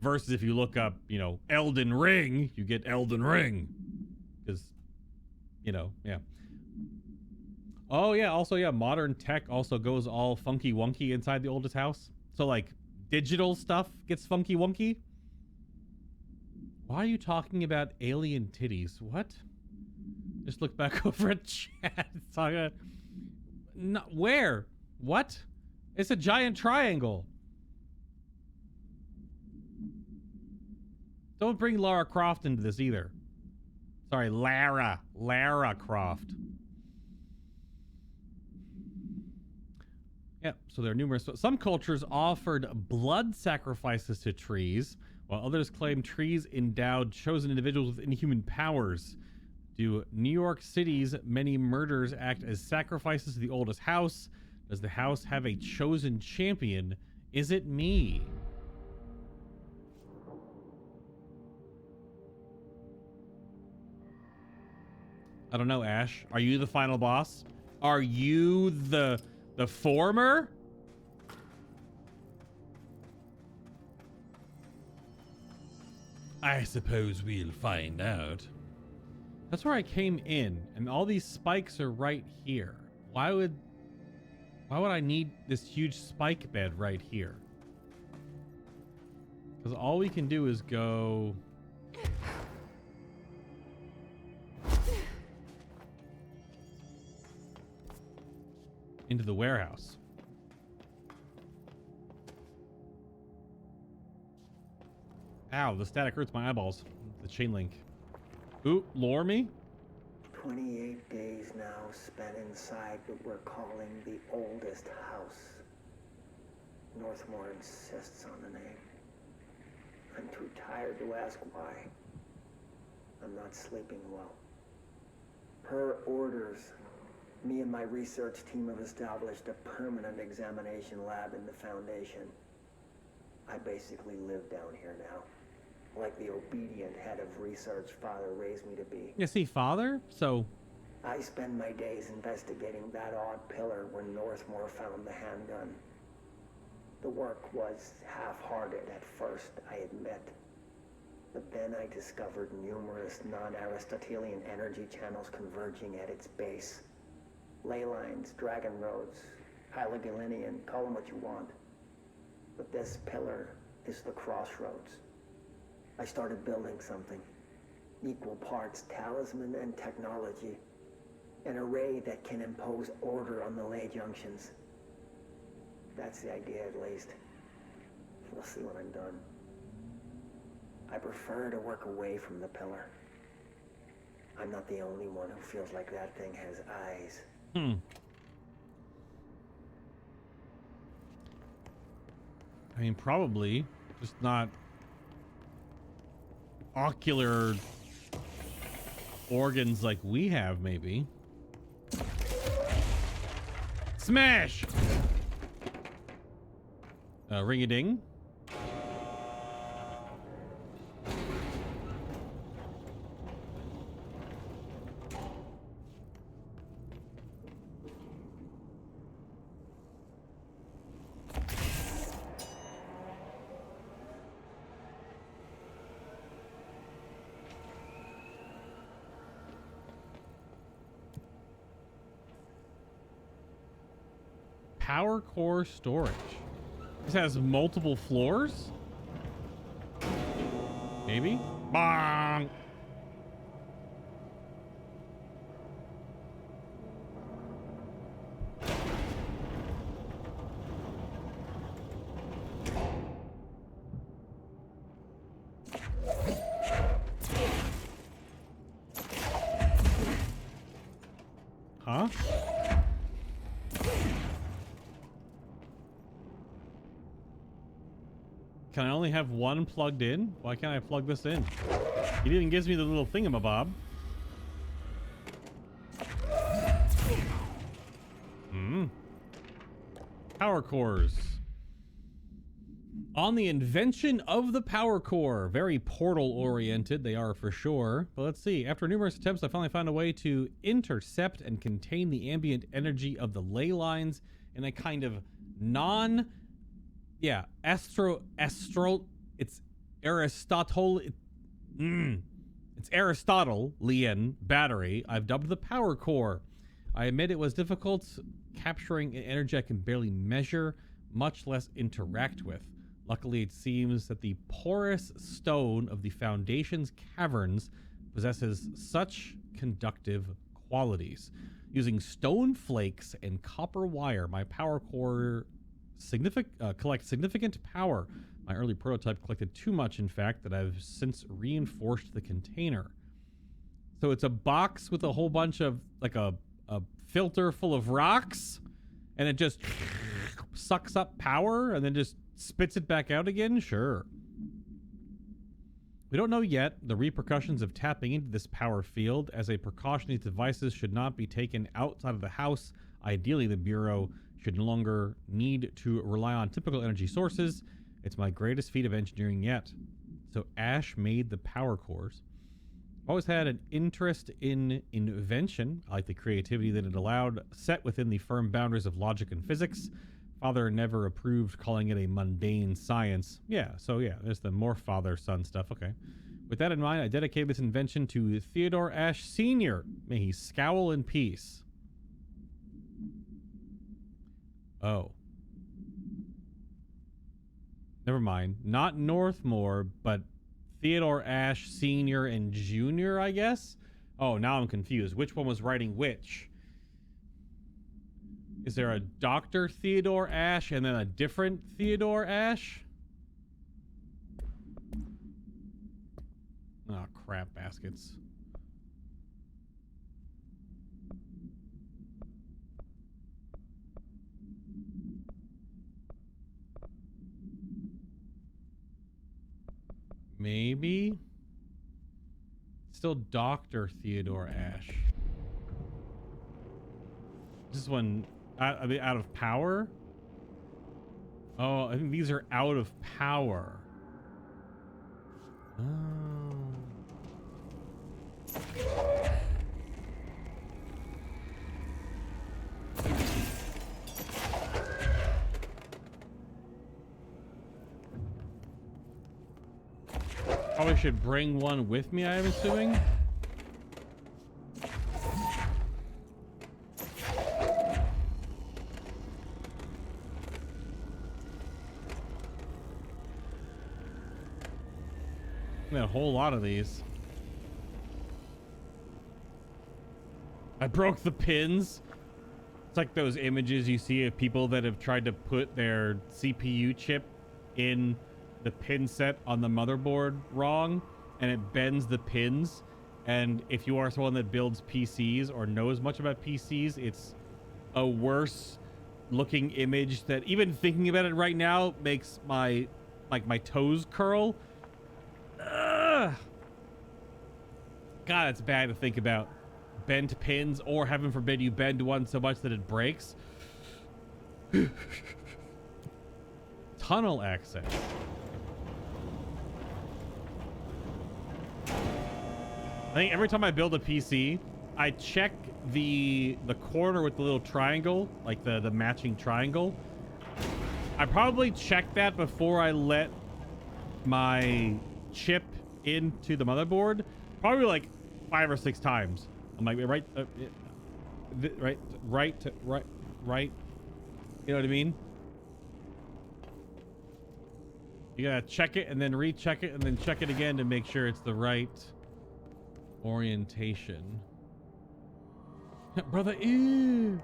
Versus if you look up, you know, Elden Ring, you get Elden Ring. Because, you know, yeah. Oh, yeah. Also, yeah, modern tech also goes all funky wonky inside the oldest house. So, like, digital stuff gets funky wonky. Why are you talking about alien titties? What? Just look back over at chat. It's talking about... No, where? What? It's a giant triangle. Don't bring Lara Croft into this either. Sorry, Lara Croft. Yep, so there are numerous. Some cultures offered blood sacrifices to trees, while others claimed trees endowed chosen individuals with inhuman powers. Do New York City's many murders act as sacrifices to the oldest house? Does the house have a chosen champion? Is it me? I don't know, Ash. Are you the final boss? Are you the former? I suppose we'll find out. That's where I came in, and all these spikes are right here. Why would I need this huge spike bed right here? Because all we can do is go into the warehouse. Ow, the static hurts my eyeballs. The chain link. Ooh, lure me? 28 days now spent inside what we're calling the oldest house. Northmore insists on the name. I'm too tired to ask why. I'm not sleeping well. Per orders, me and my research team have established a permanent examination lab in the Foundation. I basically live down here now. Like the obedient head of research Father raised me to be. You see, Father? So... I spend my days investigating that odd pillar where Northmore found the handgun. The work was half-hearted at first, I admit. But then I discovered numerous non-Aristotelian energy channels converging at its base. Ley lines, dragon roads, Hylogalinian, call them what you want. But this pillar is the crossroads. I started building something. Equal parts talisman and technology. An array that can impose order on the ley junctions. That's the idea, at least. We'll see when I'm done. I prefer to work away from the pillar. I'm not the only one who feels like that thing has eyes. I mean, probably. Just not ocular organs like we have, maybe. Smash! Ring-a-ding. Power core storage. This has multiple floors? Maybe? Bong! Huh? Can I only have one plugged in? Why can't I plug this in? It even gives me the little thingamabob. Power cores. On the invention of the power core. Very portal oriented, they are for sure. But let's see. After numerous attempts, I finally found a way to intercept and contain the ambient energy of the ley lines in a kind of it's Aristotelian battery I've dubbed the power core. I admit it was difficult capturing an energy I can barely measure, much less interact with. Luckily, it seems that the porous stone of the Foundation's caverns possesses such conductive qualities. Using stone flakes and copper wire, my power core collects significant power My early prototype collected too much, in fact, that I've since reinforced the container. So it's a box with a whole bunch of, like a filter full of rocks, and it just sucks up power and then just spits it back out again? Sure. We don't know yet the repercussions of tapping into this power field. As a precaution, these devices should not be taken outside of the house. Ideally, the Bureau should no longer need to rely on typical energy sources. It's my greatest feat of engineering yet. So Ash made the power cores. Always had an interest in invention. I like the creativity that it allowed, set within the firm boundaries of logic and physics. Father never approved calling it a mundane science. Yeah, so yeah, there's the more father-son stuff. Okay. With that in mind, I dedicated this invention to Theodore Ash Sr. May he scowl in peace. Oh. Never mind. Not Northmore, but Theodore Ash Sr. and Jr., I guess? Oh, now I'm confused. Which one was writing which? Is there a Dr. Theodore Ash and then a different Theodore Ash? Oh, crap baskets. Maybe? Still Dr. Theodore Ash. This one, I mean, out of power? Oh, I think these are out of power. Oh. Probably should bring one with me, I'm assuming. A whole lot of these. I broke the pins. It's like those images you see of people that have tried to put their CPU chip in the pin set on the motherboard wrong, and it bends the pins. And if you are someone that builds PCs or knows much about PCs, it's a worse looking image that even thinking about it right now makes my toes curl. God, it's bad to think about. Bent pins, or heaven forbid you bend one so much that it breaks. Tunnel access. I think every time I build a PC, I check the corner with the little triangle, like the matching triangle. I probably check that before I let my chip into the motherboard. Probably like 5 or 6 times. I'm like, right. You know what I mean? You gotta check it and then recheck it and then check it again to make sure it's the right orientation. Brother, ew.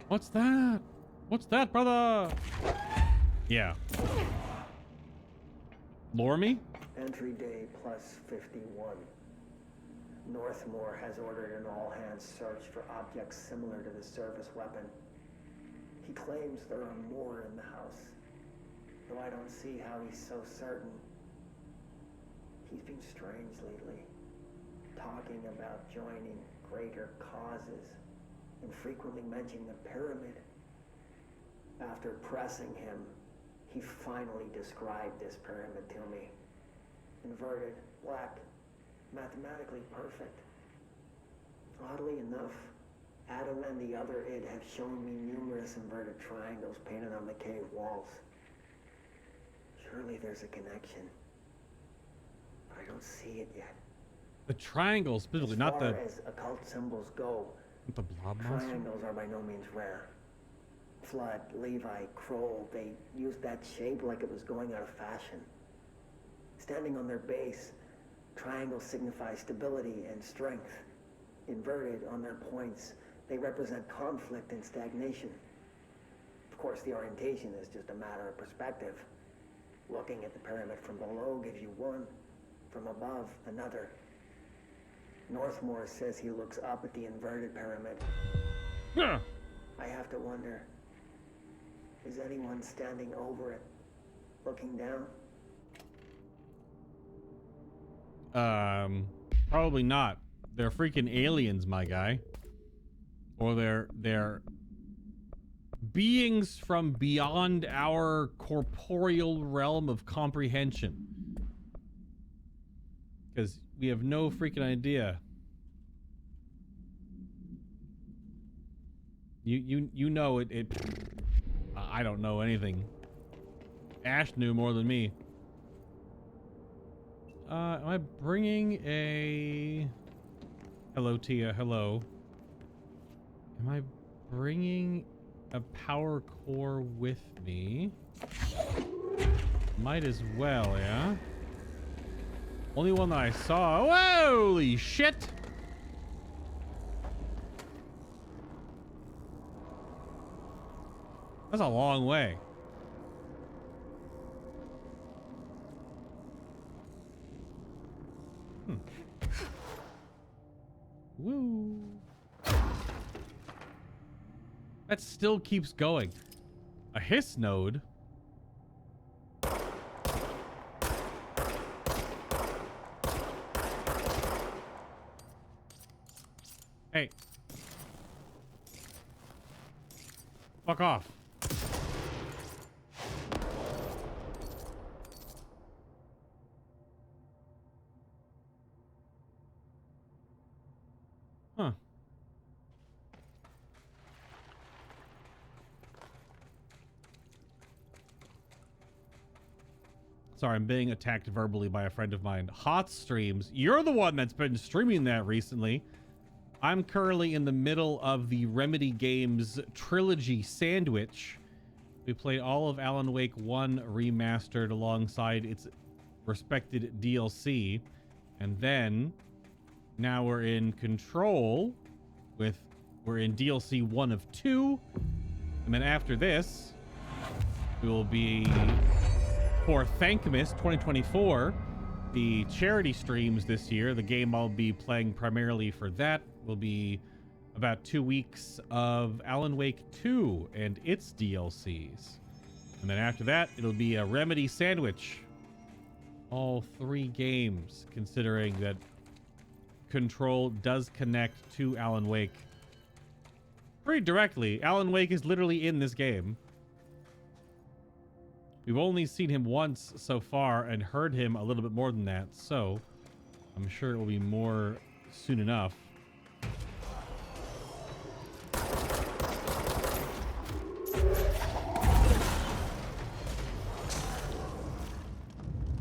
What's that? What's that, brother? Yeah. Lure me? Entry day plus 51. Northmore has ordered an all-hands search for objects similar to the service weapon. He claims there are more in the house, though I don't see how he's so certain. He's been strange lately, talking about joining greater causes, and frequently mentioning the pyramid. After pressing him, he finally described this pyramid to me. Inverted, black, mathematically perfect. Oddly enough, Adam and the other id have shown me numerous inverted triangles painted on the cave walls. Surely there's a connection, but I don't see it yet. The triangles, specifically, not the... As far as occult symbols go, the blob monster? triangles are by no means rare. Flood, Levi, Kroll, they used that shape like it was going out of fashion. Standing on their base, triangles signify stability and strength. Inverted on their points, they represent conflict and stagnation. Of course, the orientation is just a matter of perspective. Looking at the pyramid from below gives you one, from above another. Northmore says he looks up at the inverted pyramid. Huh. I have to wonder, is anyone standing over it, looking down? Probably not. They're freaking aliens, my guy. Or they're beings from beyond our corporeal realm of comprehension. Because we have no freaking idea. You know it. I don't know anything. Ash knew more than me. Am I bringing a... Hello, Tia. Hello. Am I bringing a power core with me? Might as well, yeah? Only one that I saw. Holy shit! That's a long way. Woo. That still keeps going. A hiss node. Hey. Fuck off. Huh. Sorry, I'm being attacked verbally by a friend of mine. Hot streams. You're the one that's been streaming that recently. I'm currently in the middle of the Remedy Games trilogy sandwich. We played all of Alan Wake 1 remastered alongside its respected DLC. And then now we're in Control we're in DLC 1 of 2. And then after this, we will be for Thankmas 2024, the charity streams this year. The game I'll be playing primarily for that will be about 2 weeks of Alan Wake 2 and its DLCs. And then after that, it'll be a Remedy sandwich. All 3 games, considering that Control does connect to Alan Wake pretty directly. Alan Wake is literally in this game. We've only seen him once so far and heard him a little bit more than that, so I'm sure it will be more soon enough.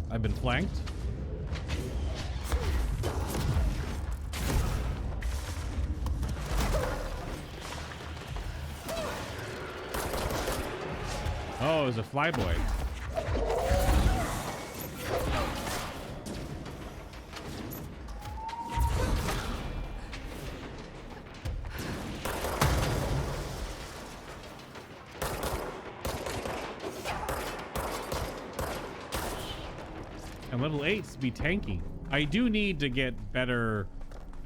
I've been flanked. Oh, it was a flyboy. And level 8s be tanky. I do need to get better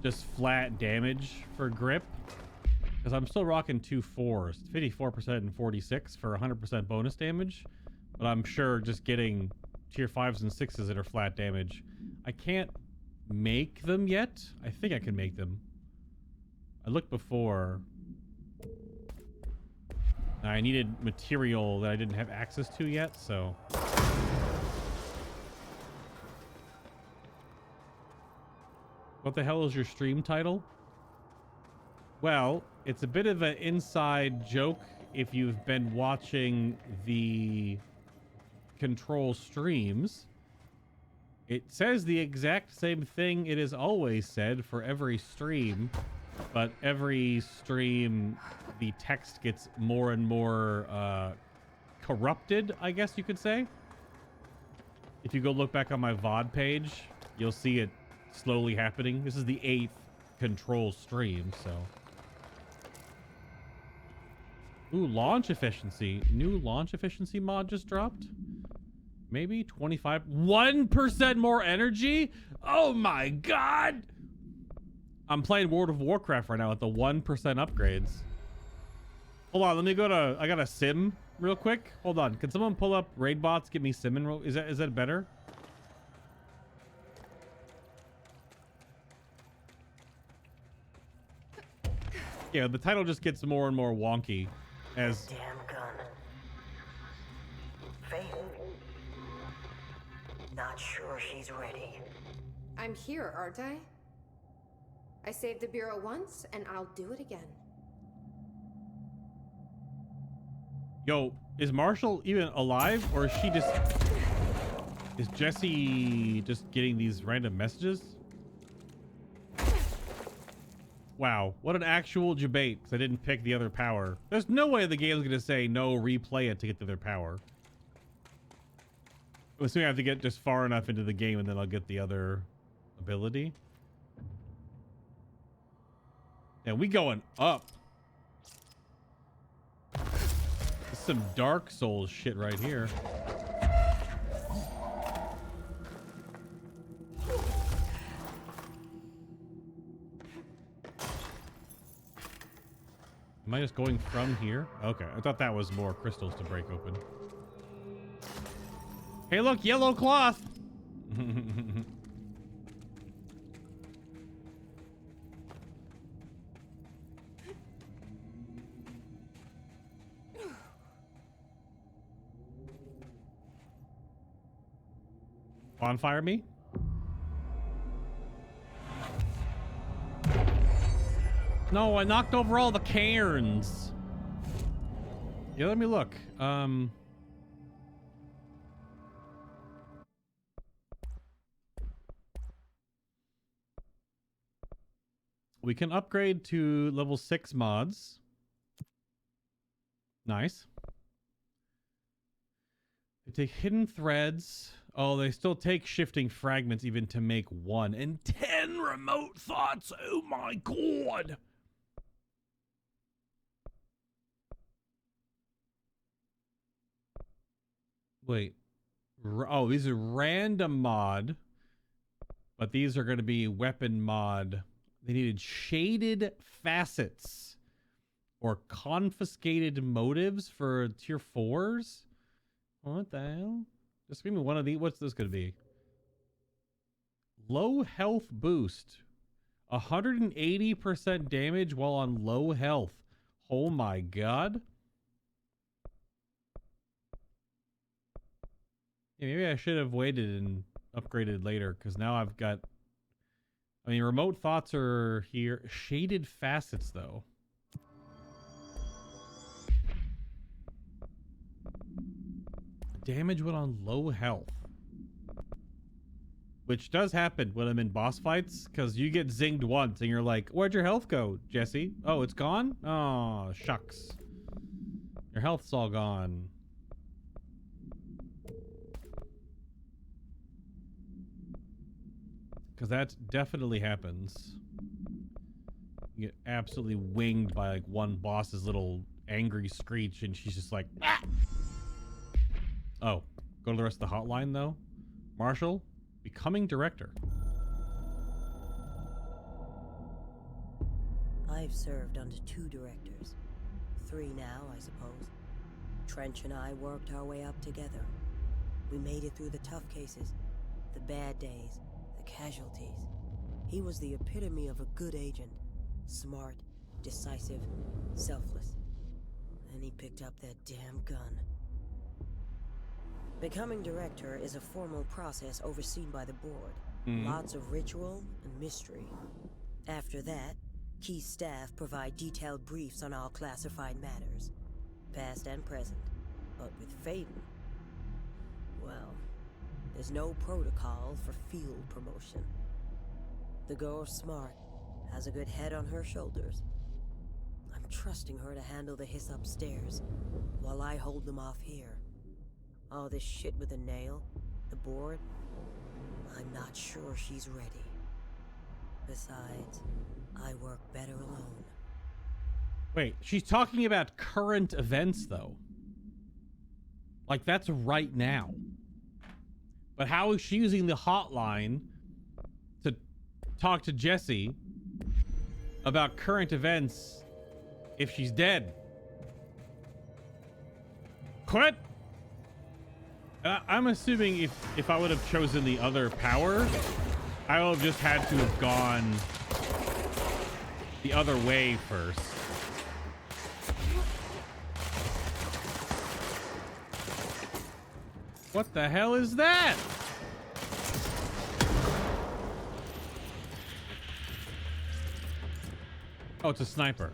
just flat damage for grip. Because I'm still rocking 2 4s, 54% and 46 for 100% bonus damage. But I'm sure just getting tier 5s and 6s that are flat damage. I can't make them yet. I think I can make them. I looked before. I needed material that I didn't have access to yet, so... What the hell is your stream title? Well, it's a bit of an inside joke if you've been watching the Control streams. It says the exact same thing it has always said for every stream, but every stream the text gets more and more corrupted, I guess you could say. If you go look back on my VOD page, you'll see it slowly happening. This is the 8th Control stream, so... Ooh, launch efficiency. New launch efficiency mod just dropped. maybe 25, 1% more energy. Oh my God. I'm playing World of Warcraft right now with the 1% upgrades. Hold on, let me go to, I got a sim real quick. Hold on, can someone pull up raid bots, get me simming real, is that better? Yeah, the title just gets more and more wonky as... Damn gun. Faden. Not sure she's ready. I'm here, aren't I? I saved the Bureau once, and I'll do it again. Yo, is Marshall even alive, or is she just... Is Jesse just getting these random messages? Wow, what an actual debate, because I didn't pick the other power. There's no way the game's going to say, no, replay it to get the other power. I'm assuming I have to get just far enough into the game, and then I'll get the other ability. And we going up. This is some Dark Souls shit right here. Am I just going from here? Okay, I thought that was more crystals to break open. Hey, look, yellow cloth. Bonfire me? No, I knocked over all the cairns. Yeah, let me look. We can upgrade to level 6 mods. Nice. They take hidden threads. Oh, they still take shifting fragments even to make 1. And 10 remote thoughts. Oh my God. Wait. Oh, these are random mod. But these are going to be weapon mod. They needed shaded facets or confiscated motives for tier 4s. What the hell? Just give me one of these. What's this going to be? Low health boost. 180% damage while on low health. Oh my God. Yeah, maybe I should have waited and upgraded later, because now I've got... I mean, remote thoughts are here. Shaded facets, though. Damage when on low health. Which does happen when I'm in boss fights, because you get zinged once and you're like, where'd your health go, Jesse? Oh, it's gone? Oh, shucks. Your health's all gone. Because that definitely happens. You get absolutely winged by like one boss's little angry screech and she's just like, ah! Oh, go to the rest of the hotline though. Marshall, becoming director. I've served under 2 directors. 3 now, I suppose. Trench and I worked our way up together. We made it through the tough cases, the bad days, the casualties. He was the epitome of a good agent. Smart, decisive, selfless. Then he picked up that damn gun. Becoming director is a formal process overseen by the board. Lots of ritual and mystery. After that, key staff provide detailed briefs on all classified matters, past and present. But with Faden, well, there's no protocol for field promotion. The girl's smart, has a good head on her shoulders. I'm trusting her to handle the hiss upstairs, while I hold them off here. All this shit with the nail, the board, I'm not sure she's ready. Besides, I work better alone. Wait, she's talking about current events though. Like that's right now. But how is she using the hotline to talk to Jesse about current events if she's dead? What? I'm assuming if I would have chosen the other power, I would have just had to have gone the other way first. What the hell is that? Oh, it's a sniper.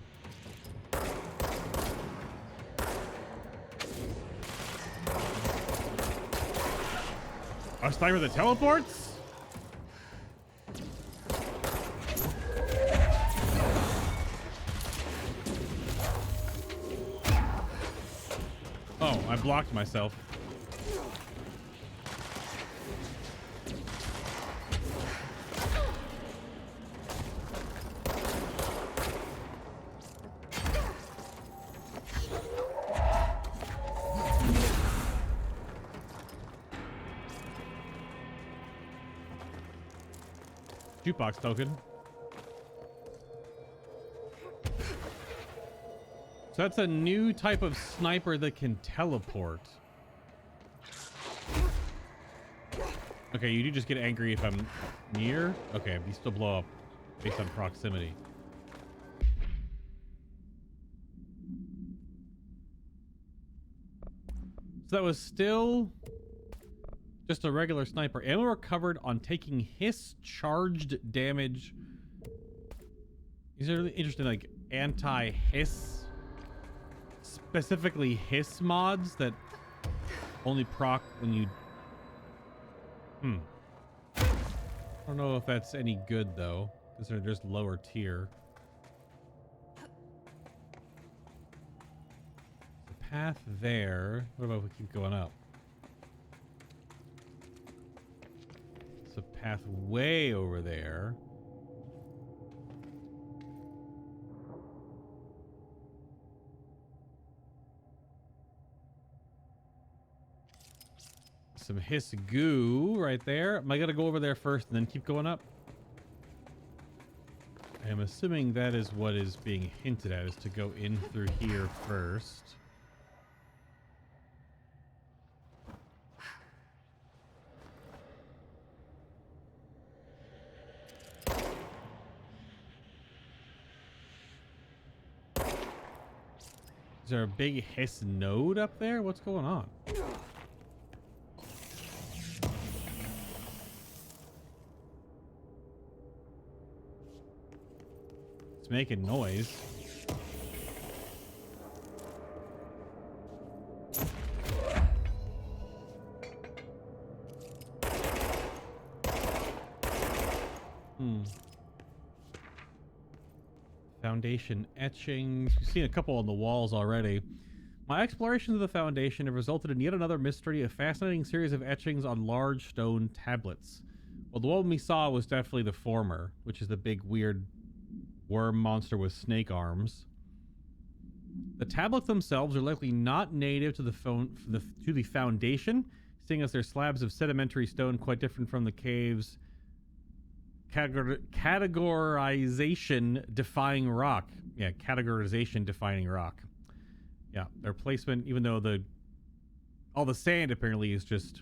A sniper that teleports? Oh, I blocked myself. Jukebox token. So that's a new type of sniper that can teleport. Okay, you do just get angry if I'm near? Okay, you still blow up based on proximity. So that was still just a regular sniper. Ammo recovered on taking hiss charged damage. These are really interesting, like anti-hiss, specifically hiss mods that only proc when you... I don't know if that's any good though, because they're just lower tier. The path there. What about if we keep going up? It's a path way over there. Some hiss goo right there. Am I gonna go over there first and then keep going up? I am assuming that is what is being hinted at, is to go in through here first. Is there a big hiss node up there? What's going on? It's making noise. Foundation etchings. We've seen a couple on the walls already. My explorations of the Foundation have resulted in yet another mystery, a fascinating series of etchings on large stone tablets. Well, the one we saw was definitely the former, which is the big weird worm monster with snake arms. The tablets themselves are likely not native to the Foundation, seeing as they're slabs of sedimentary stone quite different from the cave's categorization defying rock. Yeah, categorization defining rock. Yeah, their placement, even though all the sand apparently is just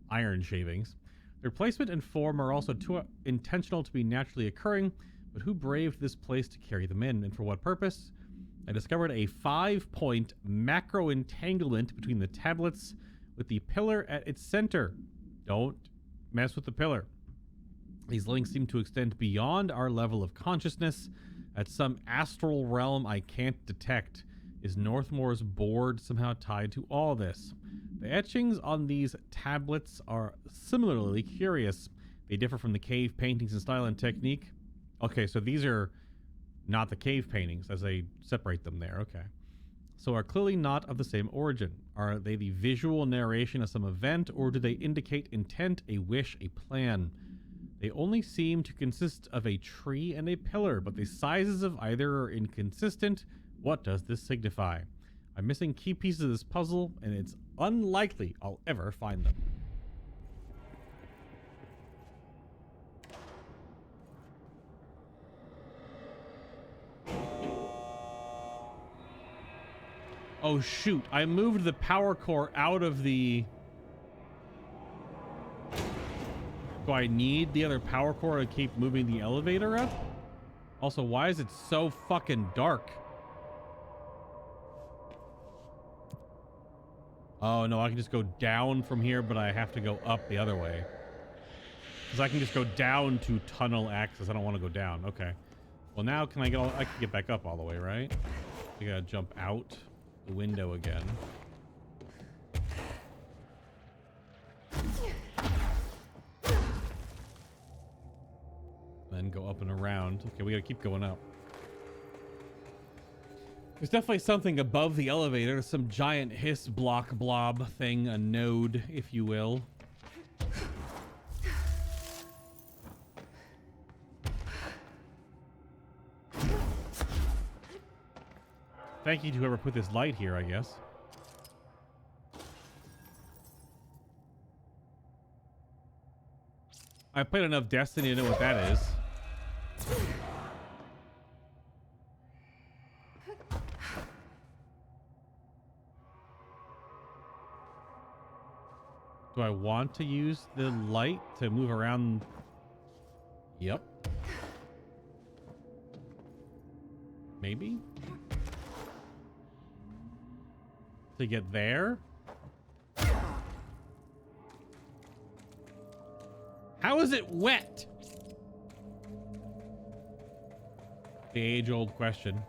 iron shavings, their placement and form are also too intentional to be naturally occurring. But who braved this place to carry them in, and for what purpose? I discovered a 5-point macro entanglement between the tablets with the pillar at its center. Don't mess with the pillar. These links seem to extend beyond our level of consciousness at some astral realm I can't detect. Is Northmore's board somehow tied to all this? The etchings on these tablets are similarly curious. They differ from the cave paintings in style and technique. Okay, so these are not the cave paintings as they separate them there. Okay. So are clearly not of the same origin. Are they the visual narration of some event, or do they indicate intent, a wish, a plan? They only seem to consist of a tree and a pillar, but the sizes of either are inconsistent. What does this signify? I'm missing key pieces of this puzzle, and it's unlikely I'll ever find them. Oh shoot, I moved the power core out of the... Do I need the other power core to keep moving the elevator up? Also, why is it so fucking dark? Oh no, I can just go down from here, but I have to go up the other way. Because I can just go down to tunnel access. I don't want to go down. Okay. Well, now can I get all... I can get back up all the way, right? I gotta jump out the window again. Then go up and around. Okay, we gotta keep going up. There's definitely something above the elevator. There's some giant hiss block blob thing, a node, if you will. Thank you to whoever put this light here, I guess. I played enough Destiny to know what that is. Do I want to use the light to move around? Yep. Maybe? To get there? How is it wet? The age-old question.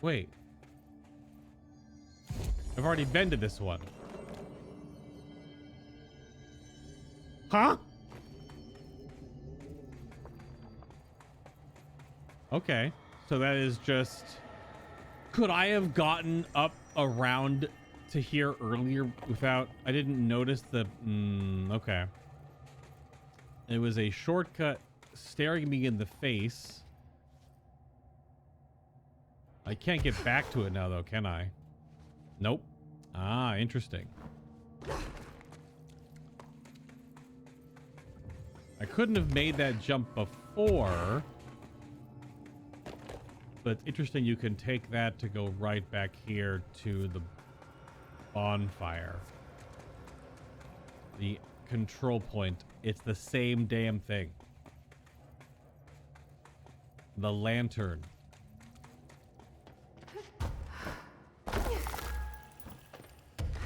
Wait. I've already been to this one. Huh? Okay. So that is just... Could I have gotten up around to here earlier without... I didn't notice the... okay. It was a shortcut staring me in the face. I can't get back to it now, though, can I? Nope. Ah, interesting. I couldn't have made that jump before. But it's interesting you can take that to go right back here to the bonfire. The control point. It's the same damn thing. The lantern.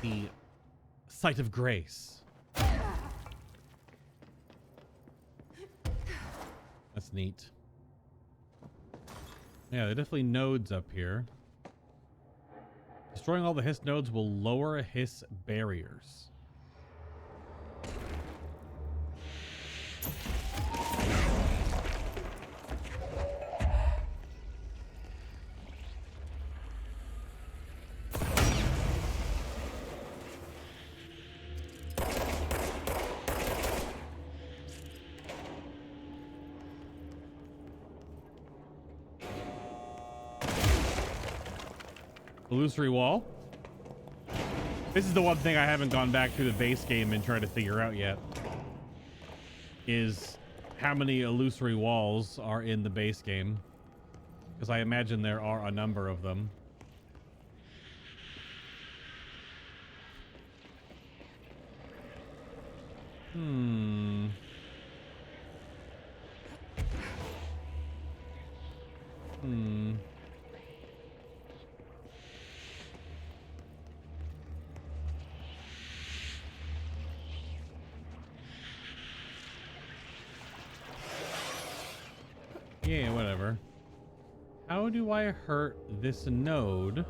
The site of grace. That's neat. Yeah, there are definitely nodes up here. Destroying all the hiss nodes will lower hiss barriers. Illusory wall. This is the one thing I haven't gone back through the base game and tried to figure out yet. Is how many illusory walls are in the base game. Because I imagine there are a number of them. Yeah, whatever. How do I hurt this node?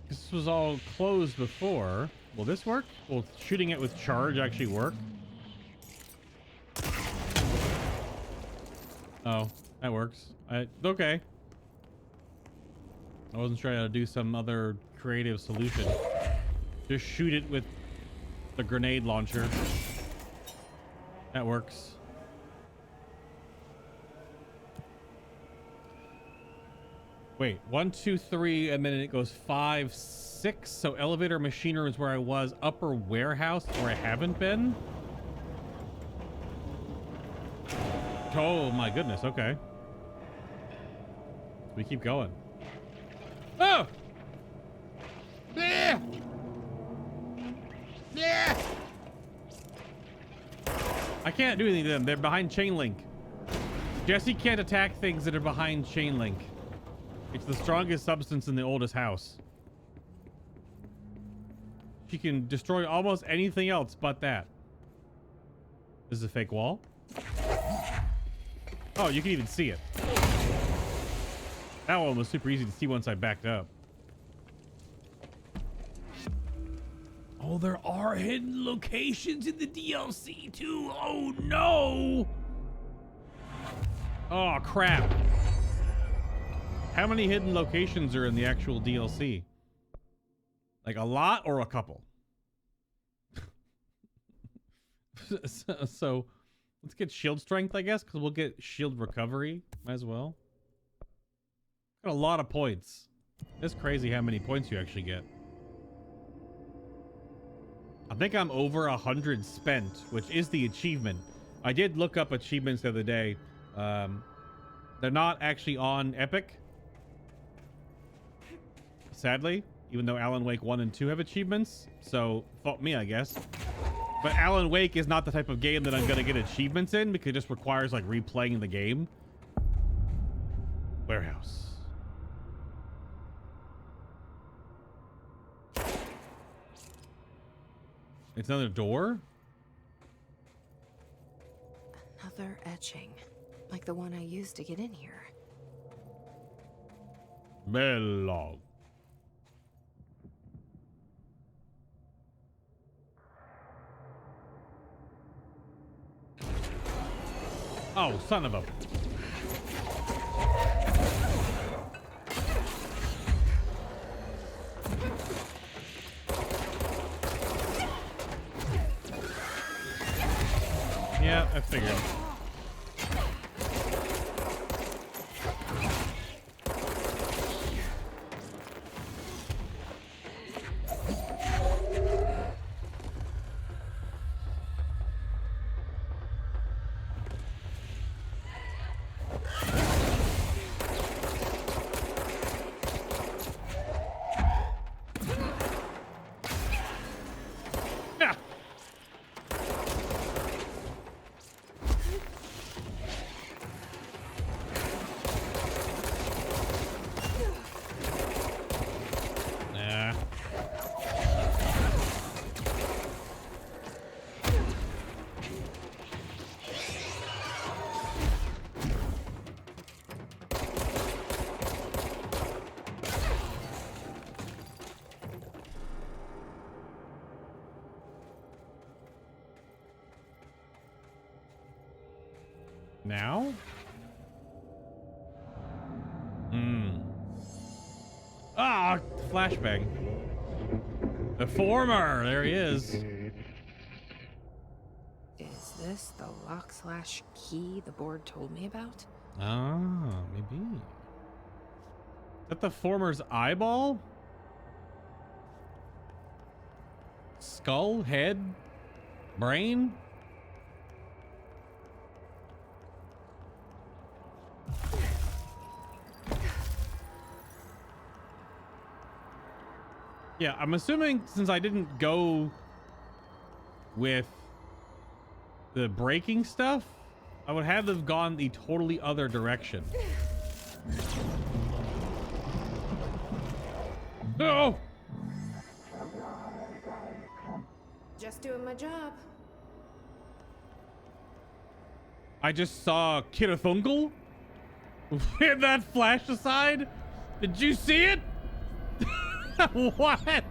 This was all closed before. Will this work? Will shooting it with charge actually work? Oh, that works. Okay. I wasn't sure how to do some other creative solution. Just shoot it with the grenade launcher. That works. Wait, 1, 2, 3, and then it goes 5, 6. So elevator, machine room is where I was. Upper warehouse where I haven't been. Oh my goodness. Okay. We keep going. Oh! Yeah! Yeah! I can't do anything to them. They're behind chain link. Jesse can't attack things that are behind chain link. It's the strongest substance in the oldest house. She can destroy almost anything else but that. This is a fake wall. Oh, you can even see it. That one was super easy to see once I backed up. Oh, there are hidden locations in the DLC too. Oh no! Oh crap. How many hidden locations are in the actual DLC? Like a lot or a couple? So let's get shield strength, I guess, because we'll get shield recovery. Might as well. Got a lot of points. It's crazy how many points you actually get. I think I'm over 100 spent, which is the achievement. I did look up achievements the other day. They're not actually on Epic. Sadly, even though Alan Wake 1 and 2 have achievements. So, fuck me, I guess. But Alan Wake is not the type of game that I'm going to get achievements in because it just requires, like, replaying the game. Warehouse. It's another door? Another etching. Like the one I used to get in here. Bello. Oh, son of a... Yeah, I figured. Now? Ah, flashbang. The former, there he is. Is this the lock/key the board told me about? Ah, maybe. Is that the former's eyeball? Skull, head, brain? Yeah, I'm assuming since I didn't go with the breaking stuff, I would have them gone the totally other direction. No! Just doing my job. I just saw Kirathungal with that flash aside. Did you see it? What?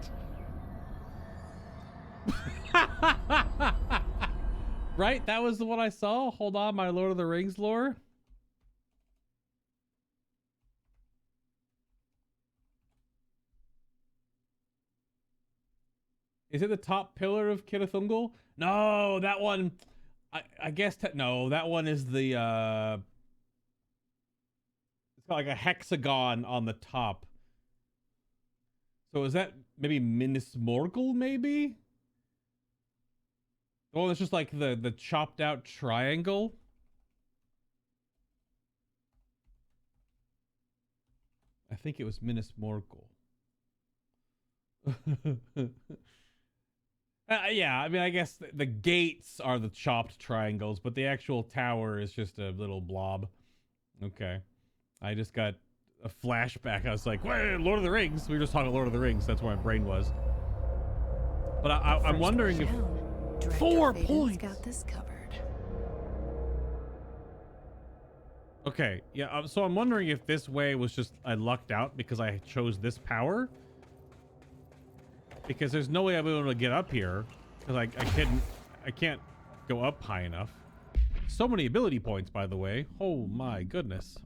Right? That was the one I saw. Hold on, my Lord of the Rings lore. Is it the top pillar of Kirathungal? No, that one. I guess no, that one is the it's like a hexagon on the top. So is that maybe Minas Morgul, maybe? Oh, it's just like the chopped out triangle. I think it was Minas Morgul. Yeah, I mean, I guess the gates are the chopped triangles, but the actual tower is just a little blob. Okay. I just got a flashback. I was like, wait, Lord of the Rings. We were just talking Lord of the Rings. That's where my brain was. But I'm wondering if... 4 points! Got this covered. Okay, yeah, so I'm wondering if this way was just I lucked out because I chose this power. Because there's no way I'll be able to get up here. Because I can't go up high enough. So many ability points, by the way. Oh my goodness.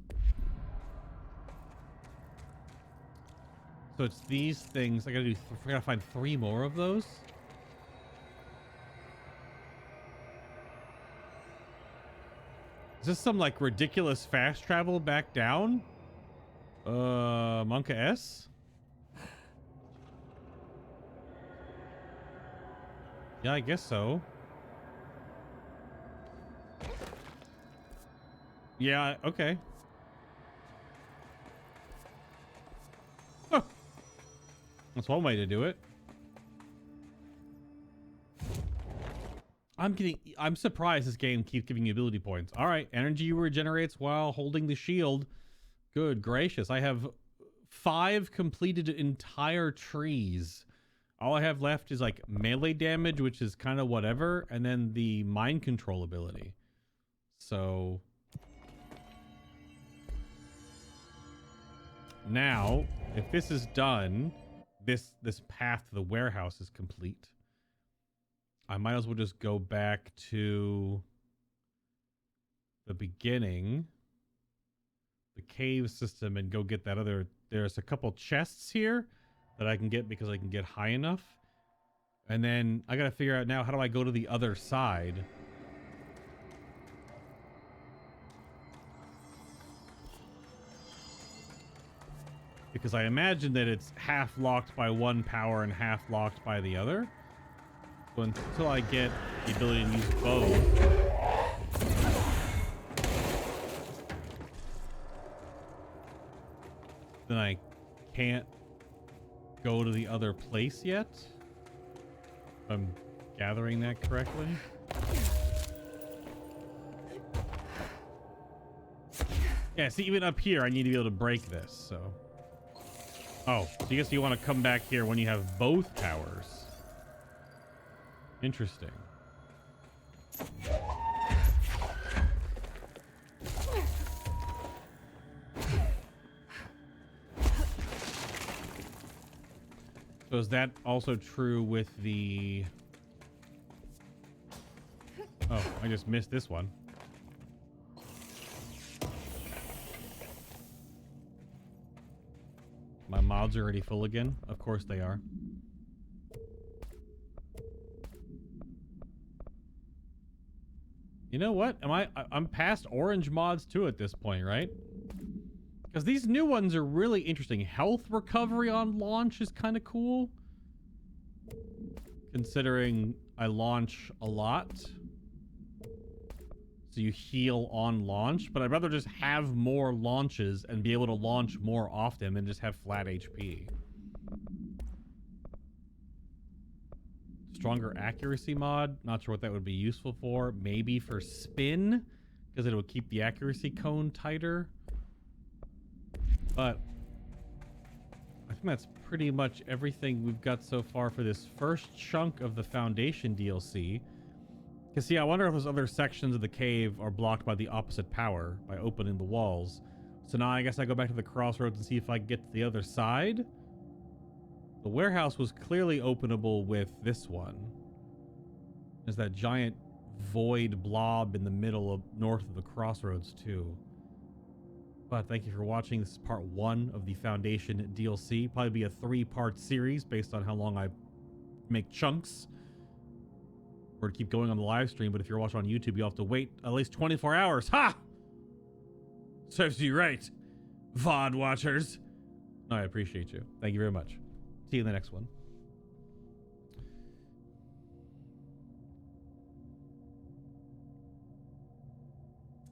So it's these things. I gotta find 3 more of those. Is this some like ridiculous fast travel back down? Monka S? Yeah, I guess so. Yeah, okay. Huh. That's one way to do it. I'm surprised this game keeps giving you ability points. All right, energy regenerates while holding the shield. Good gracious. I have 5 completed entire trees. All I have left is like melee damage, which is kind of whatever, and then the mind control ability. So now, if this is done, this path to the warehouse is complete. I might as well just go back to the beginning, the cave system, and go get that other... There's a couple chests here that I can get because I can get high enough. And then I gotta figure out now, how do I go to the other side? Because I imagine that it's half locked by one power and half locked by the other. So until I get the ability to use both, then I can't go to the other place yet. If I'm gathering that correctly. Yeah, see, even up here, I need to be able to break this, so. Oh, so I guess you want to come back here when you have both powers. Interesting. So is that also true with the... Oh, I just missed this one. My mods are already full again. Of course they are. You know what? I'm past orange mods too at this point, right? Because these new ones are really interesting. Health recovery on launch is kind of cool. Considering I launch a lot. So you heal on launch, but I'd rather just have more launches and be able to launch more often than just have flat HP. Stronger accuracy mod. Not sure what that would be useful for. Maybe for spin, because it would keep the accuracy cone tighter. But I think that's pretty much everything we've got so far for this first chunk of the Foundation DLC. Because, see, I wonder if those other sections of the cave are blocked by the opposite power, by opening the walls. So now I guess I go back to the crossroads and see if I can get to the other side. The warehouse was clearly openable with this one. There's that giant void blob in the middle of north of the crossroads too. But thank you for watching. This is part 1 of the Foundation DLC. Probably be a 3-part series based on how long I make chunks. Or to keep going on the live stream, but if you're watching on YouTube, you'll have to wait at least 24 hours. Ha! Serves you right. VOD watchers. No, I appreciate you. Thank you very much. See you in the next one.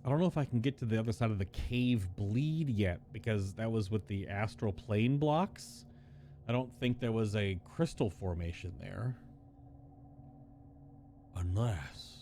I don't know if I can get to the other side of the cave bleed yet, because that was with the astral plane blocks. I don't think there was a crystal formation there. Unless...